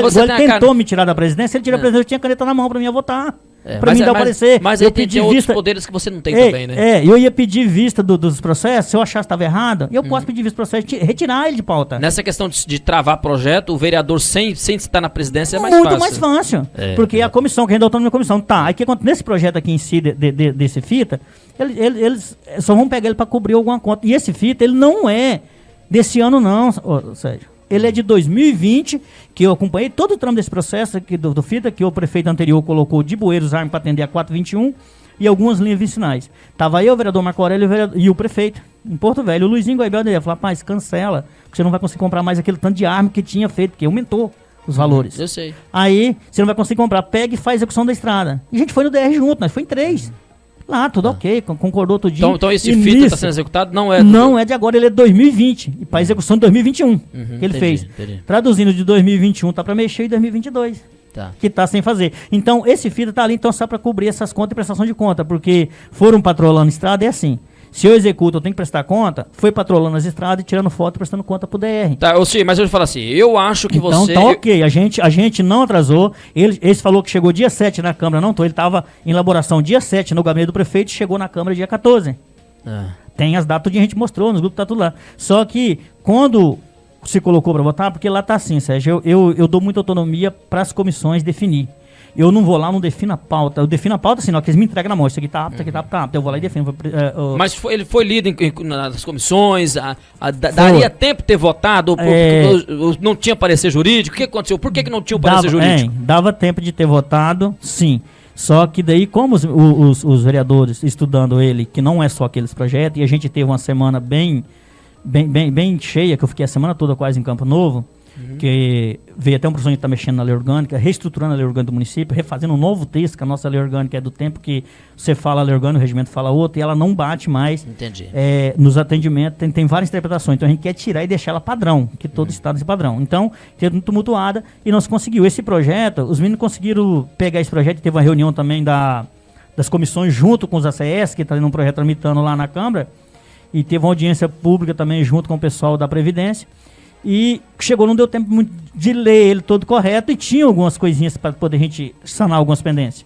você ele tentou me tirar da presidência, ele tirou a presidência, eu tinha caneta na mão para mim votar. Pra mim dar parecer. Mas eu pedi outros poderes que você não tem também, né? Eu ia pedir vista dos processos, se eu achasse que estava errado, eu posso pedir vista do processo e retirar ele de pauta. Nessa questão de travar projeto, o vereador sem estar na presidência é mais muito fácil. Mais fácil. Porque a comissão, que ainda autonomia da comissão, aí que acontece nesse projeto aqui em si, desse FITA, eles só vão pegar ele para cobrir alguma conta. E esse FITA, ele não é desse ano não, Sérgio. Ele é de 2020, que eu acompanhei todo o trâmite desse processo aqui do FITA, que o prefeito anterior colocou de Bueiros Arme para atender a 421 e algumas linhas vicinais. Tava aí o vereador Marco Aurélio e o prefeito em Porto Velho. O Luizinho Goibel ia falar, rapaz, cancela, porque você não vai conseguir comprar mais aquele tanto de arma que tinha feito, porque aumentou os valores. Eu sei. Aí, você não vai conseguir comprar, pega e faz a execução da estrada. E a gente foi no DR junto, nós foi em 3. Lá, tudo ok, concordou todo dia. Então esse FITA está sendo executado não é... Não é de agora, ele é de 2020. E para execução de 2021 que ele fez. Entendi. Traduzindo de 2021, tá para mexer em 2022. Que tá sem fazer. Então, esse FITA tá ali então só para cobrir essas contas e prestação de conta. Porque foram patrolando estrada, é assim. Se eu executo, eu tenho que prestar conta, foi patrolando as estradas e tirando foto e prestando conta pro DR. Tá, mas eu vou falar assim, eu acho que então, você... Então tá ok, a gente não atrasou, ele falou que chegou dia 7 na Câmara, ele estava em elaboração dia 7 no gabinete do prefeito e chegou na Câmara dia 14. Tem as datas que a gente mostrou, nos grupos tá tudo lá. Só que quando se colocou para votar, porque lá tá assim, Sérgio, eu dou muita autonomia para as comissões definir. Eu não vou lá, não defino a pauta. Eu defino a pauta assim, que eles me entregam na mão. Isso aqui tá apto, isso aqui tá apto. Eu vou lá e defino. Mas ele foi lido nas comissões? Daria tempo de ter votado? Ou não tinha parecer jurídico? O que aconteceu? Por que não tinha o parecer jurídico? Dava tempo de ter votado, sim. Só que daí, como os vereadores estudando ele, que não é só aqueles projetos, e a gente teve uma semana bem cheia, que eu fiquei a semana toda quase em Campo Novo, que veio até um professor que está mexendo na lei orgânica, reestruturando a lei orgânica do município, refazendo um novo texto, que a nossa lei orgânica é do tempo que você fala a lei orgânica, o regimento fala outro, e ela não bate mais. Entendi. Nos atendimentos, tem várias interpretações, então a gente quer tirar e deixar ela padrão, que todo estado é padrão. Então, teve tumultuada e não se conseguiu. Esse projeto, os meninos conseguiram pegar esse projeto, teve uma reunião também das comissões junto com os ACS, que está num projeto tramitando lá na Câmara, e teve uma audiência pública também junto com o pessoal da Previdência. E chegou, não deu tempo muito de ler ele todo correto e tinha algumas coisinhas para poder a gente sanar algumas pendências.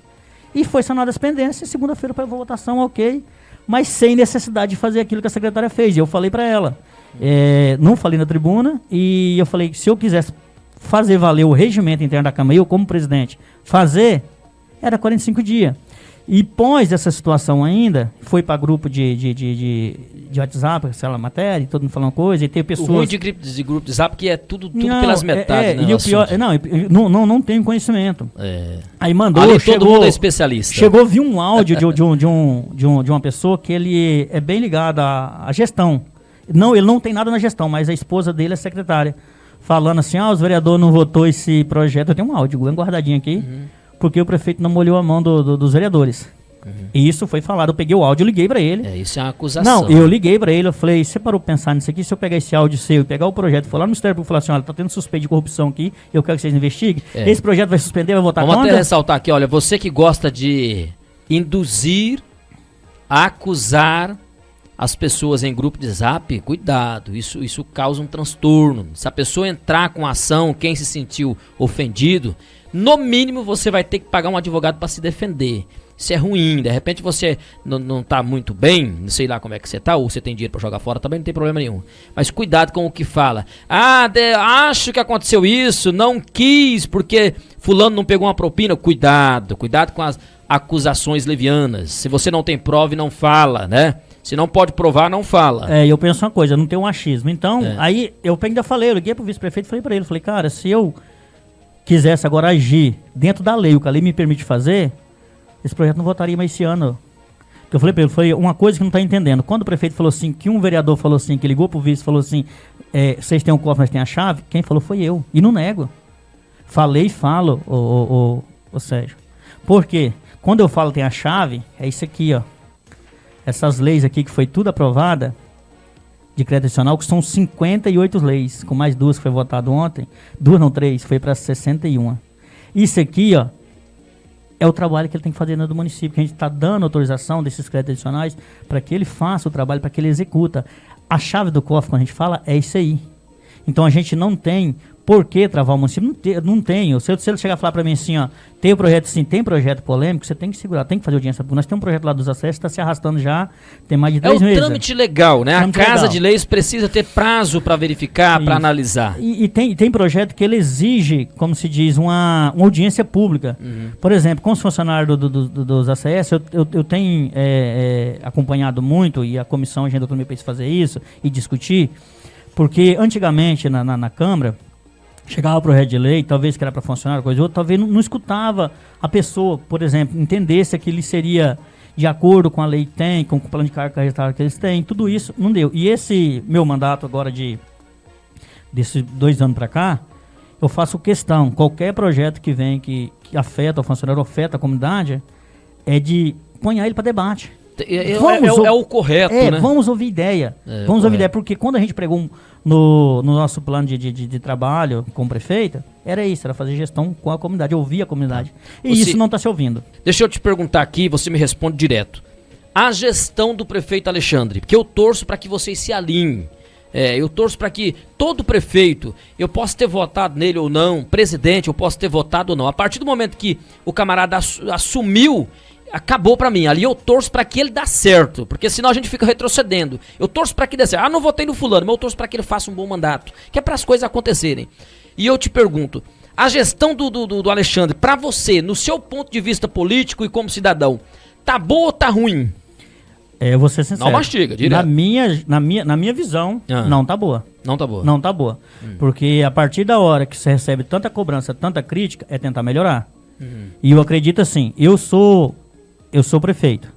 E foi sanada as pendências, segunda-feira para votação, ok, mas sem necessidade de fazer aquilo que a secretária fez. E eu falei para ela, não falei na tribuna, e eu falei que se eu quisesse fazer valer o regimento interno da Câmara, eu como presidente, era 45 dias. E pós essa situação ainda, foi para grupo de WhatsApp, aquela matéria, todo mundo falando coisa, e tem pessoas... O ruim de grupo de WhatsApp que é tudo pelas metades, né? E o pior, não tenho conhecimento. Aí mandou, ali todo mundo é especialista. Chegou, vi um áudio de uma pessoa que ele é bem ligado à gestão. Não, ele não tem nada na gestão, mas a esposa dele é secretária. Falando assim, os vereadores não votou esse projeto. Eu tenho um áudio bem guardadinho aqui. Porque o prefeito não molhou a mão dos vereadores. E isso foi falado. Eu peguei o áudio, eu liguei pra ele. Isso é uma acusação. Não, eu liguei pra ele, eu falei, você parou pra pensar nisso aqui? Se eu pegar esse áudio seu e pegar o projeto, for lá no Ministério Público e falar assim, olha, tá tendo suspeito de corrupção aqui, eu quero que vocês investiguem. Esse projeto vai suspender, vai votar contra? Vamos até ressaltar aqui, olha, você que gosta de induzir, acusar as pessoas em grupo de zap, cuidado, isso causa um transtorno. Se a pessoa entrar com ação, quem se sentiu ofendido, no mínimo você vai ter que pagar um advogado para se defender. Isso é ruim, de repente você não tá muito bem, não sei lá como é que você tá, ou você tem dinheiro para jogar fora, também não tem problema nenhum. Mas cuidado com o que fala. Acho que aconteceu isso, não quis, porque fulano não pegou uma propina. Cuidado com as acusações levianas. Se você não tem prova, não fala, né? Se não pode provar, não fala. Eu penso uma coisa, não tem um achismo. Então, aí eu ainda falei, eu liguei pro vice-prefeito e falei pra ele, cara, se eu quisesse agora agir dentro da lei, o que a lei me permite fazer, esse projeto não votaria mais esse ano. Porque eu falei pra ele, uma coisa que não tá entendendo. Quando o prefeito falou assim, que um vereador falou assim, que ligou pro vice e falou assim, vocês têm um cofre, mas tem a chave, quem falou foi eu. E não nego. Falei e falo, ô Sérgio. Por quê? Quando eu falo tem a chave, é isso aqui, ó. Essas leis aqui que foi tudo aprovada, de crédito adicional, que são 58 leis, com mais 2 que foi votado ontem, 3, foi para 61. Isso aqui, ó, é o trabalho que ele tem que fazer dentro do município, que a gente está dando autorização desses créditos adicionais para que ele faça o trabalho, para que ele executa. A chave do cofre, quando a gente fala, é isso aí. Então a gente não tem por que travar o município, não tenho. Se ele chegar a falar para mim assim, tem o projeto sim, tem projeto polêmico, você tem que segurar, tem que fazer audiência pública. Nós temos um projeto lá dos acessos, está se arrastando já, tem mais de 3 meses. É o trâmite legal, né? A Casa de Leis precisa ter prazo para verificar, para analisar. E tem projeto que ele exige, como se diz, uma audiência pública. Por exemplo, com os funcionários dos ACS, eu tenho acompanhado muito, e a comissão Agenda Autonomia fez fazer isso e discutir, porque antigamente na Câmara, chegava para o projeto de lei, talvez que era para funcionário, coisa ou outra, talvez não escutava a pessoa, por exemplo, entendesse que ele seria de acordo com a lei que tem, com o plano de carga registrada que eles têm, tudo isso não deu. E esse meu mandato agora desses 2 anos para cá, eu faço questão, qualquer projeto que vem que afeta o funcionário, afeta a comunidade, é de ponhar ele para debate. É o correto, né? Vamos ouvir ideia. Vamos ouvir ideia, porque quando a gente pregou no nosso plano de trabalho com o prefeito, era isso, era fazer gestão com a comunidade, ouvir a comunidade. E isso não está se ouvindo. Deixa eu te perguntar aqui, você me responde direto. A gestão do prefeito Alexandre, porque eu torço para que vocês se alinhem. Eu torço para que todo prefeito, eu posso ter votado nele ou não, presidente, eu posso ter votado ou não. A partir do momento que o camarada assumiu, acabou pra mim. Ali eu torço pra que ele dê certo, porque senão a gente fica retrocedendo. Eu torço pra que dê certo. Não votei no fulano, mas eu torço pra que ele faça um bom mandato, que é para as coisas acontecerem. E eu te pergunto, a gestão do Alexandre, pra você, no seu ponto de vista político e como cidadão, tá boa ou tá ruim? Eu vou ser sincero. Não mastiga, direto. Na minha visão, não tá boa. Não tá boa. Não tá boa. Porque a partir da hora que você recebe tanta cobrança, tanta crítica, é tentar melhorar. E eu acredito assim, eu sou prefeito.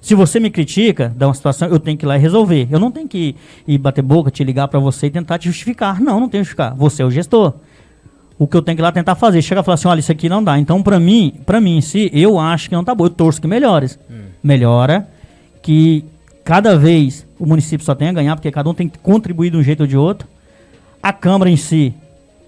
Se você me critica, dá uma situação, eu tenho que ir lá e resolver. Eu não tenho que ir bater boca, te ligar para você e tentar te justificar. Não tenho que justificar. Você é o gestor. O que eu tenho que ir lá tentar fazer, chega e falar assim, olha, isso aqui não dá. Então, para mim em si, eu acho que não tá bom. Eu torço que melhores. Melhora, que cada vez o município só tem a ganhar, porque cada um tem que contribuir de um jeito ou de outro. A Câmara em si,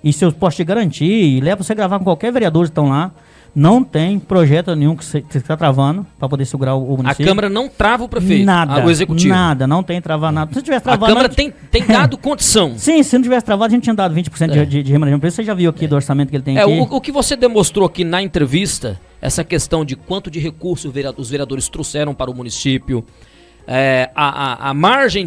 isso eu posso te garantir, e leva você gravar com qualquer vereador que estão lá, não tem projeto nenhum que você está travando para poder segurar o município. A Câmara não trava o prefeito, nada, o executivo. Nada, não tem travar nada. Se tivesse travado, a Câmara tem dado condição. Sim, se não tivesse travado, a gente tinha dado 20% de remanejamento. Você já viu aqui do orçamento que ele tem aqui? O que você demonstrou aqui na entrevista, essa questão de quanto de recursos os vereadores trouxeram para o município, a margem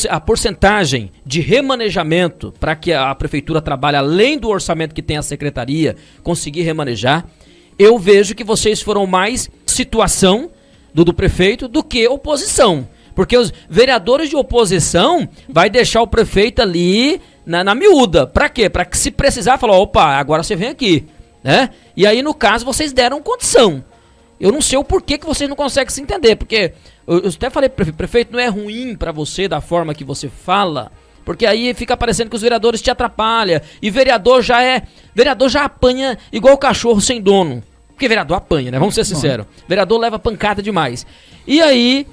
a porcentagem de remanejamento para que a prefeitura trabalhe além do orçamento que tem a secretaria, conseguir remanejar, eu vejo que vocês foram mais situação do prefeito do que oposição. Porque os vereadores de oposição vai deixar o prefeito ali na miúda. Para quê? Para que se precisar, falar, opa, agora você vem aqui. Né? E aí, no caso, vocês deram condição. Eu não sei o porquê que vocês não conseguem se entender, porque eu até falei, prefeito, não é ruim pra você da forma que você fala, porque aí fica parecendo que os vereadores te atrapalham, e vereador já apanha igual o cachorro sem dono, porque vereador apanha, né? Vamos ser sinceros, vereador leva pancada demais. E aí,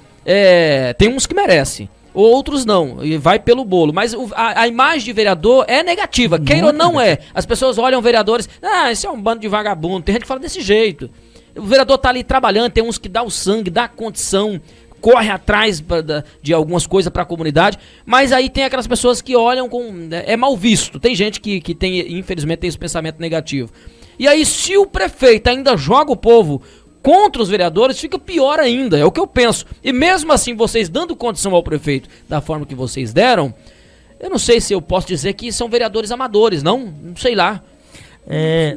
tem uns que merecem, outros não, e vai pelo bolo, mas a imagem de vereador é negativa, queira ou não é. As pessoas olham vereadores, esse é um bando de vagabundo, tem gente que fala desse jeito. O vereador tá ali trabalhando, tem uns que dá o sangue, dá a condição, corre atrás de algumas coisas para a comunidade, mas aí tem aquelas pessoas que olham com... é mal visto, tem gente que tem, infelizmente, tem esse pensamento negativo. E aí, se o prefeito ainda joga o povo contra os vereadores, fica pior ainda, é o que eu penso. E mesmo assim, vocês dando condição ao prefeito da forma que vocês deram, eu não sei se eu posso dizer que são vereadores amadores, não sei lá.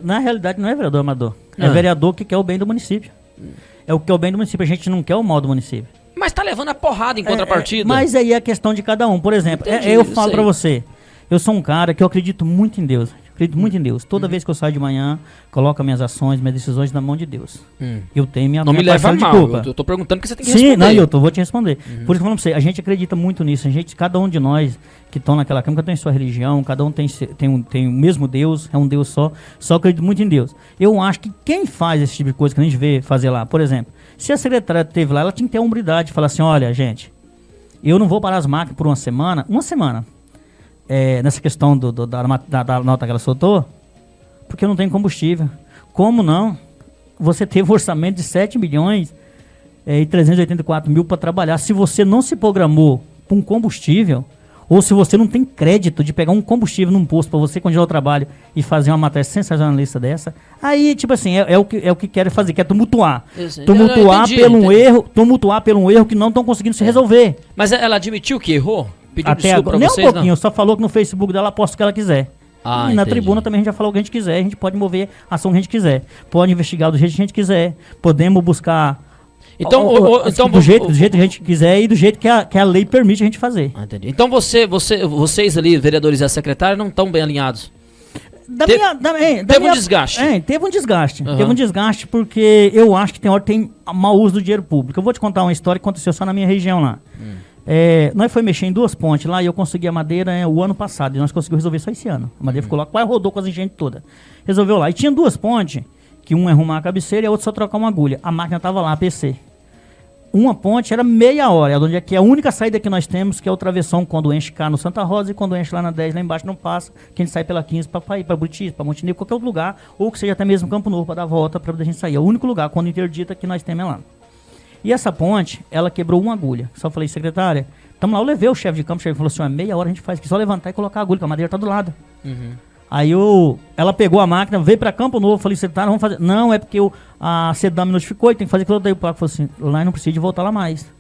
Na realidade, não é vereador amador. É vereador que quer o bem do município. É o que é o bem do município. A gente não quer o mal do município. Mas tá levando a porrada em contrapartida. Mas aí é a questão de cada um. Por exemplo, eu falo pra você. Eu sou um cara que eu acredito muito em Deus. Acredito muito em Deus. Toda vez que eu saio de manhã, coloco minhas ações, minhas decisões na mão de Deus. Eu tenho minha parcela de culpa. Eu tô perguntando que você tem que responder. Sim, vou te responder. Por isso que eu falo pra você, a gente acredita muito nisso. Cada um de nós que estão naquela Câmara tem sua religião, cada um tem o mesmo Deus, é um Deus só acredito muito em Deus. Eu acho que quem faz esse tipo de coisa que a gente vê fazer lá, por exemplo, se a secretária esteve lá, ela tinha que ter a humildade de falar assim, olha, gente, eu não vou parar as máquinas por uma semana, nessa questão da nota que ela soltou, porque eu não tenho combustível. Como não? Você teve um orçamento de 7 milhões e 384 mil para trabalhar. Se você não se programou para um combustível, ou se você não tem crédito de pegar um combustível num posto para você continuar o trabalho e fazer uma matéria sensacionalista dessa, aí, tipo assim, é o que querem fazer, quer tumultuar. Tumultuar pelo um erro que não estão conseguindo se resolver. Mas ela admitiu que errou? Pediu Até desculpa agora, pra vocês? Nem um pouquinho, só falou que no Facebook dela aposta o que ela quiser. E na tribuna também a gente já falou o que a gente quiser, a gente pode mover a ação que a gente quiser. Pode investigar do jeito que a gente quiser, podemos buscar do jeito que a gente quiser e do jeito que a lei permite a gente fazer. Entendi. Então vocês ali, vereadores e a secretária, não estão bem alinhados? Teve um desgaste. Teve um desgaste. Teve um desgaste porque eu acho que tem mau uso do dinheiro público. Eu vou te contar uma história que aconteceu só na minha região lá. Nós foi mexer em 2 pontes lá e eu consegui a madeira o ano passado. E nós conseguimos resolver só esse ano. A madeira ficou lá, quase rodou com as enchentes todas. Resolveu lá. E tinha 2 pontes, que um é arrumar a cabeceira e a outra só trocar uma agulha. A máquina estava lá, a PC. Uma ponte era meia hora, onde é a única saída que nós temos, que é o travessão, quando enche cá no Santa Rosa e quando enche lá na 10, lá embaixo não passa, que a gente sai pela 15 para ir para Buriti, para Montenegro, qualquer outro lugar, ou que seja até mesmo Campo Novo para dar a volta para a gente sair. É o único lugar, quando interdita, que nós temos é lá. E essa ponte, ela quebrou uma agulha. Só falei, secretária, estamos lá, eu levei o chefe de campo, o chefe falou assim, meia hora a gente faz aqui, só levantar e colocar a agulha, que a madeira está do lado. Aí ela pegou a máquina, veio para Campo Novo, falei, secretária, vamos fazer. Não, é porque a CEDAM me notificou e tem que fazer aquilo. Daí o Paco falou assim, lá não precisa de voltar lá mais.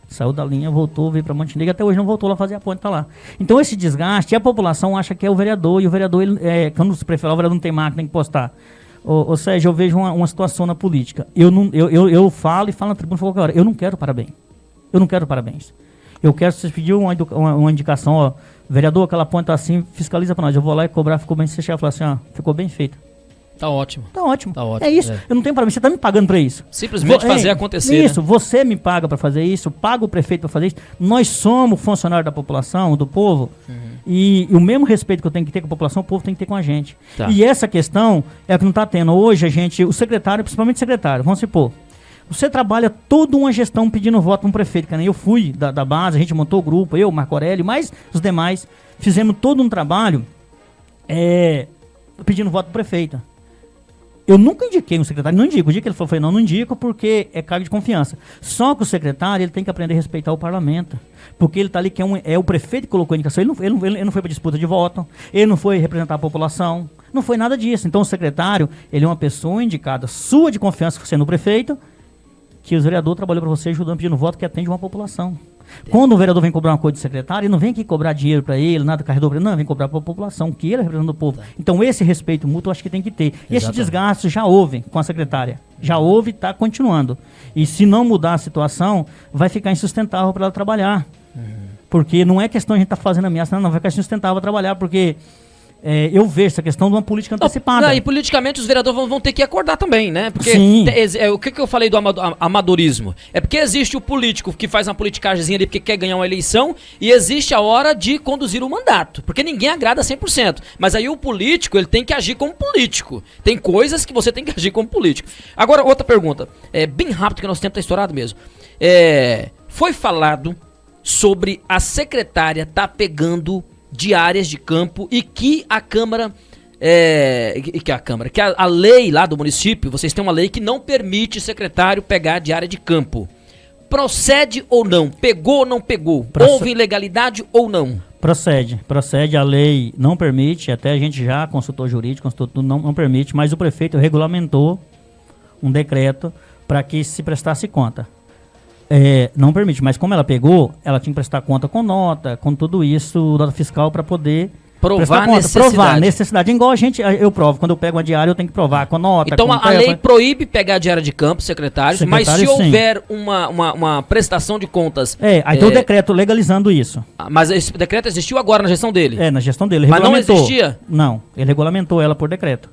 Saiu da linha, voltou, veio para Montenegro, até hoje não voltou lá fazer a ponte, tá lá. Então esse desgaste, a população acha que é o vereador, e o vereador, quando se prefere, o vereador não tem máquina, tem que postar. Ou seja, eu vejo uma situação na política. Eu falo na tribuna qualquer hora, eu não quero parabéns. Eu não quero parabéns. Eu quero, se vocês pedirem uma indicação, vereador, aquela ponte tá assim, fiscaliza para nós. Eu vou lá e cobrar, ficou bem, se você chegar e falar assim, ficou bem feito. Tá ótimo. Tá ótimo. Tá ótimo. É isso. Eu não tenho problema. Você tá me pagando para isso. Simplesmente fazer acontecer. Isso. Né? Você me paga para fazer isso, paga o prefeito para fazer isso. Nós somos funcionários da população, do povo, e o mesmo respeito que eu tenho que ter com a população, o povo tem que ter com a gente. Tá. E essa questão é a que não tá tendo. Hoje o secretário, principalmente o secretário, vamos supor, você trabalha toda uma gestão pedindo voto para um prefeito, que nem eu fui da base, a gente montou o grupo, eu, Marco Aurélio, mais os demais, fizemos todo um trabalho pedindo voto para o prefeito. Eu nunca indiquei um secretário, não indico. O dia que ele falou, não indico porque é cargo de confiança. Só que o secretário, ele tem que aprender a respeitar o parlamento. Porque ele está ali, que é o prefeito que colocou a indicação. Ele não foi para disputa de voto, ele não foi representar a população, não foi nada disso. Então o secretário, ele é uma pessoa indicada, sua de confiança, sendo o prefeito, que o vereador trabalhou para você ajudando, pedindo voto que atende uma população. Quando o vereador vem cobrar uma coisa do secretário, ele não vem aqui cobrar dinheiro para ele, nada, carregador para ele, não, vem cobrar para a população, que ele é representante do povo. Então esse respeito mútuo eu acho que tem que ter. E esse desgaste já houve com a secretária. Já houve e está continuando. E se não mudar a situação, vai ficar insustentável para ela trabalhar. Porque não é questão de a gente estar fazendo ameaça, não, vai ficar insustentável trabalhar, porque eu vejo essa questão de uma política antecipada. E politicamente os vereadores vão ter que acordar também, né? Porque o que eu falei do amadorismo? É porque existe o político que faz uma politicagemzinha ali porque quer ganhar uma eleição, e existe a hora de conduzir o mandato, porque ninguém agrada 100%. Mas aí o político, ele tem que agir como político. Tem coisas que você tem que agir como político. Agora, outra pergunta, bem rápido, que nosso tempo está estourado mesmo. Foi falado sobre a secretária tá pegando diárias de campo e que a Câmara, que a lei lá do município, vocês têm uma lei que não permite secretário pegar diária de campo. Procede ou não? Pegou ou não pegou? Houve ilegalidade ou não? Procede, a lei não permite, até a gente já consultou jurídico, consultou tudo, não permite, mas o prefeito regulamentou um decreto para que se prestasse conta. Não permite, mas como ela pegou, ela tinha que prestar conta com nota, com tudo isso, nota fiscal, para poder provar a necessidade. Igual eu provo, quando eu pego uma diária eu tenho que provar com nota. Então a lei proíbe pegar a diária de campo, secretários, mas se houver uma prestação de contas... Aí tem o decreto legalizando isso. Mas esse decreto existiu agora na gestão dele? Na gestão dele. Mas não existia? Não, ele regulamentou ela por decreto.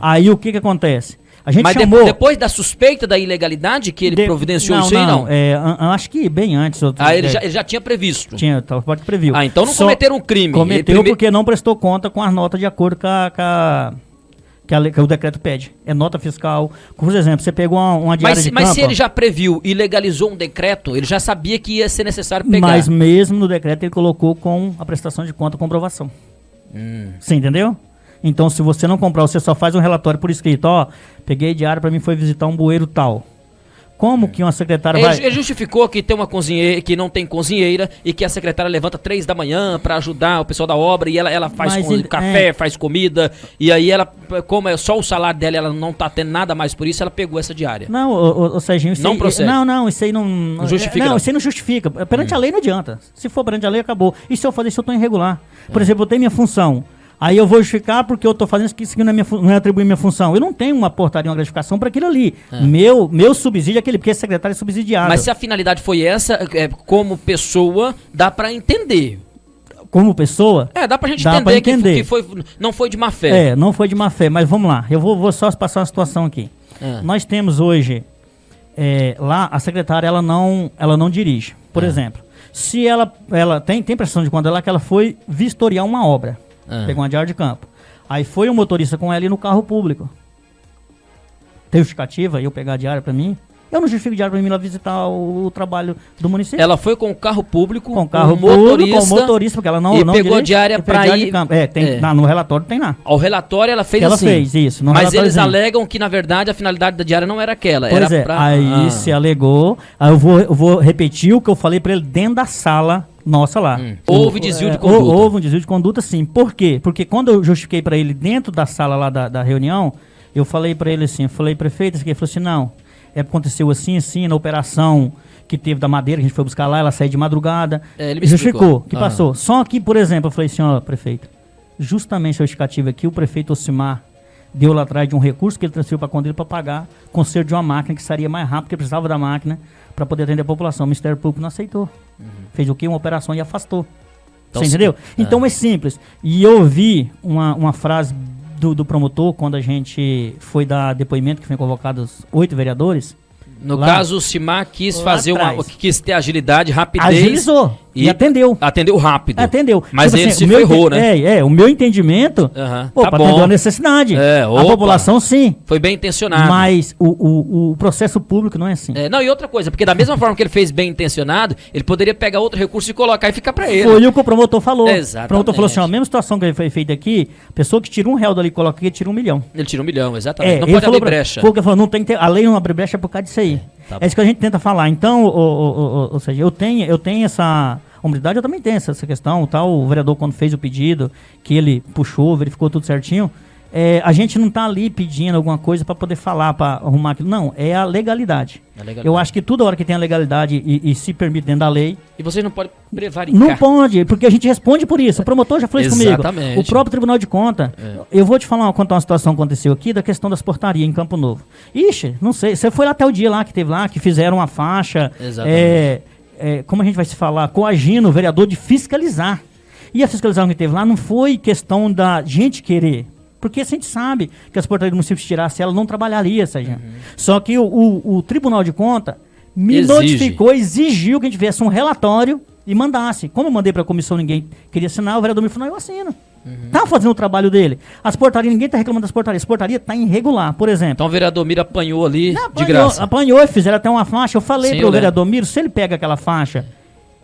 Aí o que acontece? Mas depois da suspeita da ilegalidade que ele providenciou isso aí, não? Acho que bem antes. Ele já tinha previsto? Tinha, pode que previu. Então não cometeram um crime. Cometeu porque não prestou conta com as notas de acordo que o decreto pede. É nota fiscal. Por exemplo, você pegou uma diária de campo... Mas se ele já previu e legalizou um decreto, ele já sabia que ia ser necessário pegar. Mas mesmo no decreto ele colocou com a prestação de conta comprovação. Você entendeu? Então, se você não comprar, você só faz um relatório por escrito, peguei diário para mim, foi visitar um bueiro tal. Como que uma secretária vai... Ele justificou que tem uma cozinheira, que não tem cozinheira, e que a secretária levanta 3 da manhã para ajudar o pessoal da obra, e ela faz café, faz comida, e aí ela, como é só o salário dela, ela não tá tendo nada mais por isso, ela pegou essa diária. Não, Serginho, não procede. Não, isso aí não justifica. Não, isso aí não justifica. Perante a lei não adianta. Se for perante a lei, acabou. E se eu fazer isso, eu tô irregular. Por exemplo, eu tenho minha função. Aí eu vou justificar porque eu estou fazendo isso que não é atribuir minha função. Eu não tenho uma portaria, uma gratificação para aquilo ali. Meu subsídio é aquele, porque esse secretário é subsidiado. Mas se a finalidade foi essa, como pessoa, dá para entender. Como pessoa? Dá pra gente entender que não foi de má fé. Não foi de má fé, mas vamos lá. Eu vou só passar uma situação aqui. Nós temos hoje, lá, a secretária, ela não dirige. Por exemplo, se ela tem prestação de conta lá que ela foi vistoriar uma obra. Pegou uma diária de campo. Aí foi um motorista com ela no carro público. Tem justificativa eu pegar a diária pra mim? Eu não justifico diária pra mim ir lá visitar o trabalho do município. Ela foi com o carro público, com o motorista, porque ela não pegou a diária pra ir... No relatório tem lá. Ao relatório ela fez assim. Ela fez isso. Mas eles alegam que, na verdade, a finalidade da diária não era aquela. Pois aí se alegou, aí eu vou repetir o que eu falei pra ele dentro da sala nossa lá. Houve desvio de conduta. Houve um desvio de conduta, sim. Por quê? Porque quando eu justifiquei pra ele dentro da sala lá da reunião, eu falei pra ele assim, prefeito, ele falou assim, não, aconteceu assim, na operação que teve da madeira, que a gente foi buscar lá, ela saiu de madrugada. Ele me justificou. Que passou. Só que, por exemplo, eu falei assim, prefeito, justamente a justificativa aqui, o prefeito Ocimar deu lá atrás de um recurso que ele transferiu para a conta dele para pagar conserto de uma máquina que seria mais rápido, porque precisava da máquina para poder atender a população. O Ministério Público não aceitou. Fez o quê? Uma operação e afastou. Então, você entendeu? Então é simples. E eu ouvi uma frase do promotor, quando a gente foi dar depoimento, que foi convocados 8 vereadores... No caso, o CIMAR quis quis ter agilidade, rapidez. Agilizou e atendeu. Atendeu rápido. Atendeu. Mas tipo ele assim, se ferrou, né? O meu entendimento, tá para bom. atender a necessidade. A população, sim. Foi bem intencionado. Mas o processo público não é assim. Não, e outra coisa, porque da mesma forma que ele fez bem intencionado, ele poderia pegar outro recurso e colocar e ficar para ele. Foi o que o promotor falou. Exatamente. O promotor falou assim, ó, a mesma situação que ele foi feita aqui, a pessoa que tira R$1 dali e coloca aqui, tira R$1 milhão. Ele tira R$1 milhão, exatamente. Não pode abrir brecha. Foi o que ele falou, não tem que ter, a lei não abre brecha por causa disso aí. Tá É isso que a gente tenta falar. Então, ou seja, eu tenho essa humildade, eu também tenho essa questão. O vereador, quando fez o pedido, que ele puxou, verificou tudo certinho, a gente não está ali pedindo alguma coisa para poder falar, para arrumar aquilo. Não, é a legalidade. Eu acho que toda hora que tem a legalidade e se permite dentro da lei... E vocês não podem prevaricar. Não pode, porque a gente responde por isso. O promotor já falou isso comigo. Exatamente. O próprio Tribunal de Contas. Eu vou te contar uma situação que aconteceu aqui da questão das portarias em Campo Novo. Ixi, não sei. Você foi lá até o dia lá que teve lá, que fizeram uma faixa. Exatamente. Como a gente vai se falar? Coagindo o vereador de fiscalizar. E a fiscalização que teve lá não foi questão da gente querer. Porque a gente sabe que as portarias do município, se tirasse ela, não trabalharia, Sérgio. Só que o Tribunal de Contas me notificou, exigiu que a gente tivesse um relatório e mandasse. Como eu mandei para a comissão, ninguém queria assinar, o vereador me falou, eu assino. Tá fazendo o trabalho dele. As portarias, ninguém tá reclamando das portarias. As portarias tá irregular, por exemplo. Então o vereador Miro apanhou ali de graça. Apanhou, fizeram até uma faixa. Eu falei pro vereador Miro, se ele pega aquela faixa...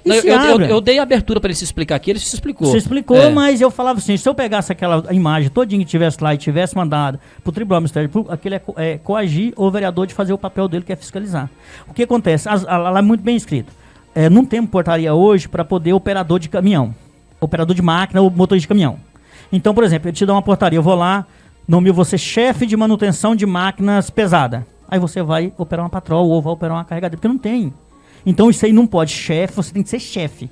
Não, eu dei abertura para ele se explicar aqui, ele se explicou. Você explicou, mas eu falava assim, se eu pegasse aquela imagem todinha que tivesse lá e tivesse mandado pro Tribunal do Ministério Público, aquele é coagir o vereador de fazer o papel dele, que é fiscalizar. O que acontece? Lá é muito bem escrito. Não temos portaria hoje para poder operador de caminhão, operador de máquina ou motorista de caminhão. Então, por exemplo, ele te dá uma portaria, eu vou lá, nomeio você chefe de manutenção de máquinas pesadas. Aí você vai operar uma patroa ou vai operar uma carregadeira, porque não tem. Então isso aí não pode, chefe, você tem que ser chefe.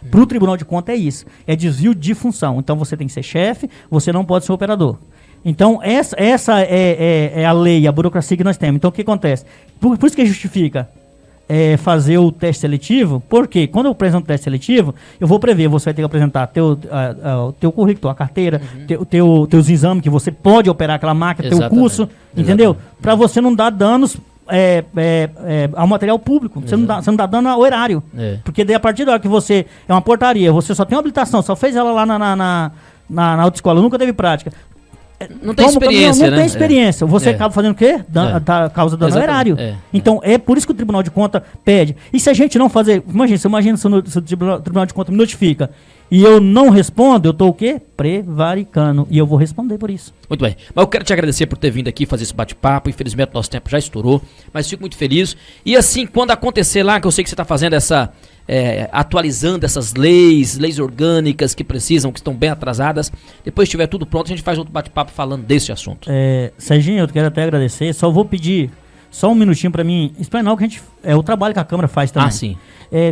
Para o Tribunal de Contas é isso, é desvio de função. Então você tem que ser chefe, você não pode ser operador. Então essa é a lei, a burocracia que nós temos. Então o que acontece? Por isso que justifica fazer o teste seletivo, porque quando eu apresento o teste seletivo, eu vou prever, você vai ter que apresentar teu currículo, a carteira, teus exames, que você pode operar aquela máquina, teu curso, entendeu? Para você não dar danos ao material público. Você não dá dano ao erário. Porque daí, a partir da hora que você é uma portaria, você só tem uma habilitação, só fez ela lá na autoescola, nunca teve prática. Não tem experiência, não tem experiência. Você acaba fazendo o quê? Causa dano ao erário. Então, é por isso que o Tribunal de Contas pede. E se a gente não fazer... Imagina se o Tribunal de Contas me notifica e eu não respondo, eu estou o quê? Prevaricando. E eu vou responder por isso. Muito bem. Mas eu quero te agradecer por ter vindo aqui fazer esse bate-papo. Infelizmente, nosso tempo já estourou. Mas fico muito feliz. E assim, quando acontecer lá, que eu sei que você está fazendo essa... atualizando essas leis orgânicas que precisam, que estão bem atrasadas. Depois que estiver tudo pronto, a gente faz outro bate-papo falando desse assunto. Serginho, eu quero até agradecer. Só vou pedir só um minutinho para mim explanar o trabalho que a Câmara faz também. Sim.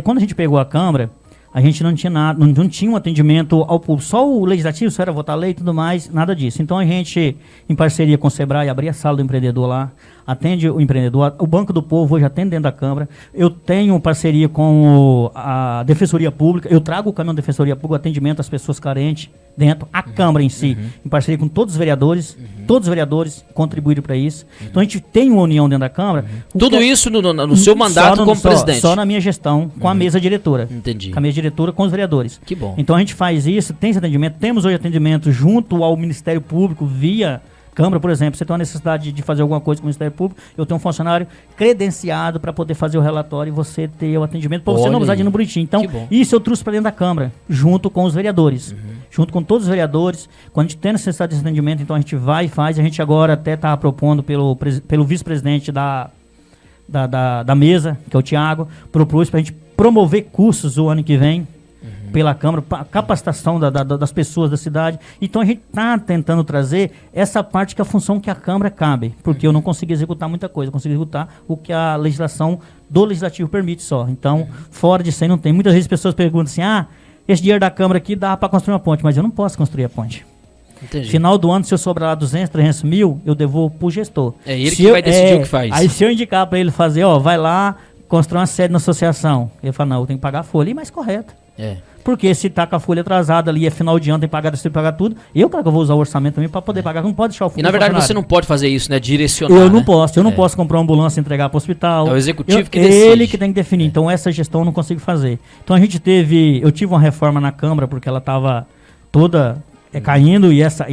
Quando a gente pegou a Câmara, a gente não tinha nada, não tinha um atendimento ao público. Só o legislativo, só era votar lei e tudo mais, nada disso. Então a gente, em parceria com o Sebrae, abria a sala do empreendedor lá, atende o empreendedor, o Banco do Povo hoje atende dentro da Câmara. Eu tenho parceria com a Defensoria Pública, eu trago o caminhão da Defensoria Pública, atendimento às pessoas carentes dentro, a Câmara em si, em parceria com todos os vereadores, todos os vereadores contribuíram para isso. Então a gente tem uma união dentro da Câmara. Tudo isso no seu mandato como presidente? Só na minha gestão, com a mesa diretora. Entendi. Com a mesa diretora, com os vereadores. Que bom. Então a gente faz isso, tem esse atendimento, temos hoje atendimento junto ao Ministério Público, via Câmara, por exemplo. Você tem uma necessidade de fazer alguma coisa com o Ministério Público, eu tenho um funcionário credenciado para poder fazer o relatório e você ter o atendimento, para você não precisar de ir no Buritim. Então, isso eu trouxe para dentro da Câmara, junto com os vereadores. Junto com todos os vereadores, quando a gente tem necessidade desse atendimento, então a gente vai e faz. A gente agora até está propondo pelo vice-presidente da mesa, que é o Tiago, propôs para a gente promover cursos o ano que vem, pela Câmara, capacitação das pessoas da cidade. Então a gente está tentando trazer essa parte que é a função que a Câmara cabe, porque eu não consigo executar muita coisa, eu consigo executar o que a legislação do Legislativo permite só. Então, fora disso aí não tem. Muitas vezes as pessoas perguntam assim, esse dinheiro da Câmara aqui dá para construir uma ponte, mas eu não posso construir a ponte. Entendi. Final do ano, se eu sobrar lá 200, 300 mil, eu devolvo pro gestor. É ele que vai decidir o que faz. Aí se eu indicar para ele fazer, vai lá, construir uma sede na associação, ele fala, não, eu tenho que pagar a folha, mais correta. Porque se tá com a folha atrasada ali, é final de ano, tem que pagar, tem que pagar tudo. Eu, claro que eu vou usar o orçamento também para poder pagar, não pode deixar o fundo. E na verdade você não pode fazer isso, né? Direcionar. Eu não posso, eu não posso comprar uma ambulância e entregar para o hospital. É o executivo que decide. Ele que tem que definir. Então essa gestão eu não consigo fazer. Então eu tive uma reforma na Câmara porque ela estava toda caindo e essa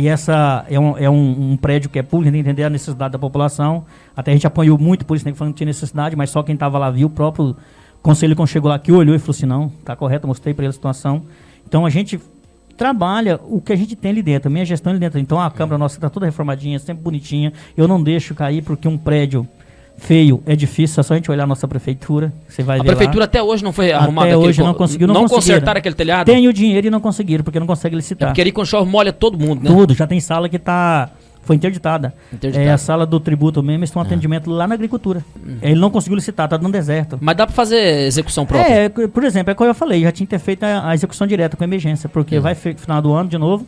é um prédio que é público, tem que entender a necessidade da população. Até a gente apanhou muito por isso, né, falando que tinha necessidade, mas só quem estava lá viu, o próprio conselho quando chegou lá que olhou e falou assim, não, tá correto, mostrei para ele a situação. Então a gente trabalha o que a gente tem ali dentro, a minha gestão ali dentro. Então a Câmara nossa está toda reformadinha, sempre bonitinha. Eu não deixo cair porque um prédio feio é difícil, é só a gente olhar a nossa prefeitura, você vai ver lá. A prefeitura até hoje não foi arrumada. Até hoje não conseguiu, não consertaram aquele telhado? Tem o dinheiro e não conseguiram, porque não consegue licitar. É porque ali quando chove molha todo mundo, né? Tudo, já tem sala que foi interditada. É a sala do tributo mesmo, eles estão atendimento lá na agricultura. Ele não conseguiu licitar, tá dando deserto. Mas dá para fazer execução própria? Por exemplo, é como eu falei, já tinha que ter feito a execução direta com emergência, porque vai final do ano de novo.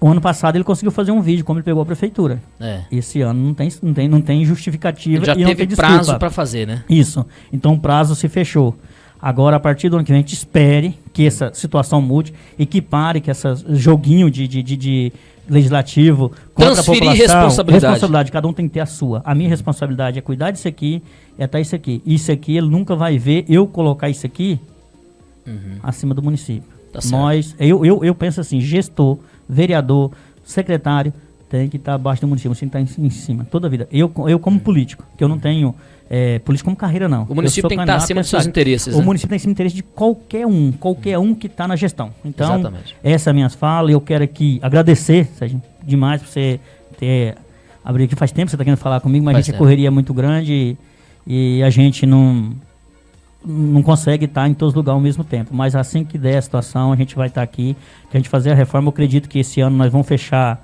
O ano passado ele conseguiu fazer um vídeo, como ele pegou a prefeitura. Esse ano não tem justificativa. Ele já e não tem teve prazo para fazer, né? Isso. Então o prazo se fechou. Agora, a partir do ano que vem, a gente espere que essa situação mude e que pare que esse joguinho de legislativo contra transferir a população. responsabilidade. Cada um tem que ter a sua. A minha responsabilidade é cuidar disso aqui, é estar isso aqui. Isso aqui ele nunca vai ver eu colocar isso aqui acima do município. Tá certo. Eu penso assim, gestor, vereador, secretário, tem que estar abaixo do município, você tem que estar em cima, toda a vida. Eu como político, que eu não tenho político como carreira, não. O município tem que estar acima dos seus interesses. O município tem que estar acima do interesse de qualquer um que está na gestão. Então, exatamente. Essa é a minha fala, eu quero aqui agradecer, Sérgio, demais por você ter abrido aqui. Faz tempo que você está querendo falar comigo, mas a gente correria é muito grande e a gente não consegue estar em todos os lugares ao mesmo tempo. Mas assim que der a situação, a gente vai estar aqui, que a gente fazer a reforma. Eu acredito que esse ano nós vamos fechar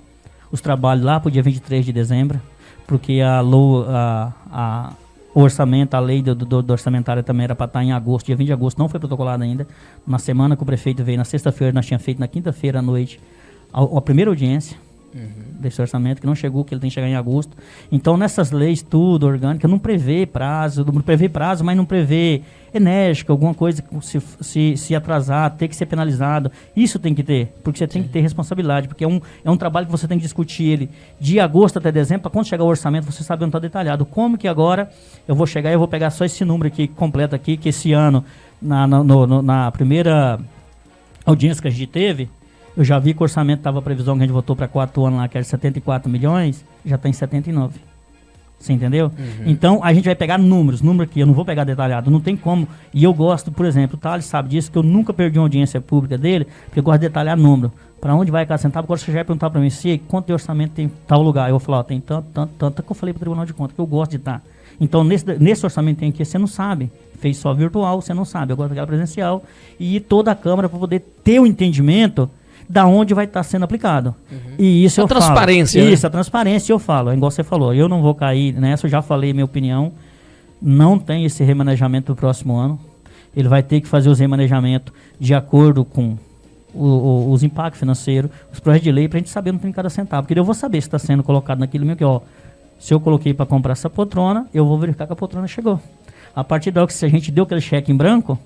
os trabalhos lá para o dia 23 de dezembro, porque o orçamento, a lei do orçamentário também era para estar em agosto, dia 20 de agosto, não foi protocolado ainda. Na semana que o prefeito veio, na sexta-feira, nós tínhamos feito na quinta-feira à noite a primeira audiência desse orçamento, que não chegou, que ele tem que chegar em agosto. Então, nessas leis, tudo orgânica, não prevê prazo, mas não prevê enérgica, alguma coisa, se atrasar, ter que ser penalizado. Isso tem que ter, porque você tem que ter responsabilidade, porque é um trabalho que você tem que discutir ele de agosto até dezembro, para quando chegar o orçamento, você sabe onde está detalhado. Como que agora eu vou chegar e eu vou pegar só esse número aqui, completo aqui, que esse ano, na primeira audiência que a gente teve, eu já vi que o orçamento estava a previsão que a gente votou para 4 anos lá, que era 74 milhões, já está em 79. Você entendeu? Então, a gente vai pegar número aqui, eu não vou pegar detalhado, não tem como. E eu gosto, por exemplo, o Thales sabe disso, que eu nunca perdi uma audiência pública dele, porque eu gosto de detalhar número. Para onde vai cada centavo? Agora você já vai perguntar para mim, quanto de orçamento tem tal lugar? Eu vou falar, tem tanto que eu falei para o Tribunal de Contas, que eu gosto de estar. Então, nesse orçamento tem aqui, você não sabe. Fez só virtual, você não sabe. Agora aquela presencial. E toda a Câmara para poder ter o entendimento da onde vai estar sendo aplicado. E isso eu transparência, falo. Né? Isso, a transparência eu falo. Igual você falou, eu não vou cair nessa, eu já falei minha opinião. Não tem esse remanejamento do próximo ano. Ele vai ter que fazer os remanejamentos de acordo com os impactos financeiros, os projetos de lei, para a gente saber onde tem cada centavo. Porque eu vou saber se está sendo colocado naquilo mesmo que, se eu coloquei para comprar essa poltrona, eu vou verificar que a poltrona chegou. A partir da hora que se a gente deu aquele cheque em branco,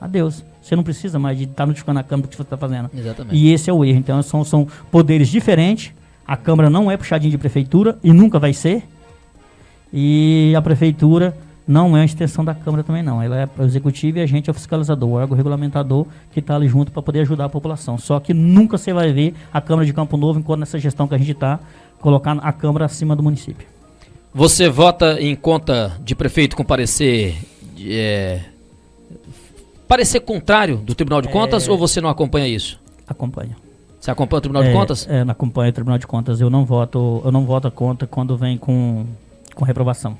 adeus. Você não precisa mais de estar notificando a Câmara do que você está fazendo. Exatamente. E esse é o erro. Então são poderes diferentes. A Câmara não é puxadinha de prefeitura e nunca vai ser. E a prefeitura não é uma extensão da Câmara também não. Ela é o executivo e a gente é o fiscalizador, o órgão regulamentador que está ali junto para poder ajudar a população. Só que nunca você vai ver a Câmara de Campo Novo, enquanto nessa gestão que a gente está, colocar a Câmara acima do município. Você vota em conta de prefeito com parecer contrário do Tribunal de Contas ou você não acompanha isso? Acompanho. Você acompanha o Tribunal de Contas? Não acompanho o Tribunal de Contas. Eu não voto a conta quando vem com reprovação.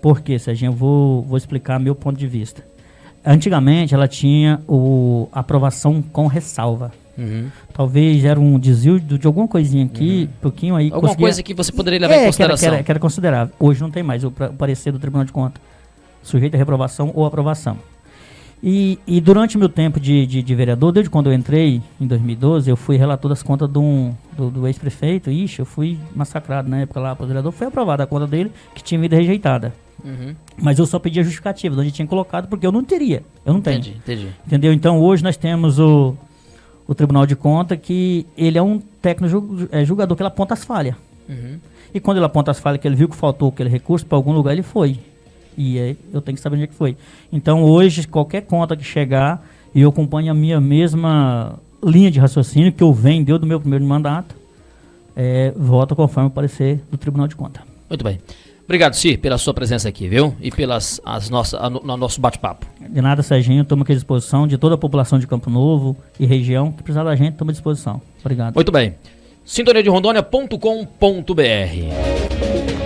Por quê, Serginho? Eu vou explicar meu ponto de vista. Antigamente ela tinha a aprovação com ressalva. Talvez era um desvio de alguma coisinha aqui, pouquinho aí. Alguma coisa que você poderia levar em consideração. Que era considerável. Hoje não tem mais o parecer do Tribunal de Contas. Sujeito a reprovação ou aprovação. E durante meu tempo de vereador, desde quando eu entrei, em 2012, eu fui relator das contas do ex-prefeito. Ixi, eu fui massacrado na época lá para o vereador. Foi aprovada a conta dele, que tinha vida rejeitada. Mas eu só pedi a justificativa de onde tinha colocado, porque eu não teria. Eu não tenho. Entendi. Entendeu? Então hoje nós temos o Tribunal de Contas, que ele é um técnico julgador que ele aponta as falhas. E quando ele aponta as falhas, que ele viu que faltou aquele recurso, para algum lugar ele foi. E aí eu tenho que saber onde é que foi. Então hoje, qualquer conta que chegar, e eu acompanho a minha mesma linha de raciocínio, que eu venho do meu primeiro mandato, voto conforme o parecer do Tribunal de Contas. Muito bem. Obrigado, Cir, pela sua presença aqui, viu? E pelas no nosso bate-papo. De nada, Serginho. Estamos aqui à disposição de toda a população de Campo Novo e região. Que precisar da gente, estamos à disposição. Obrigado. Muito bem. Sintoniaderondônia.com.br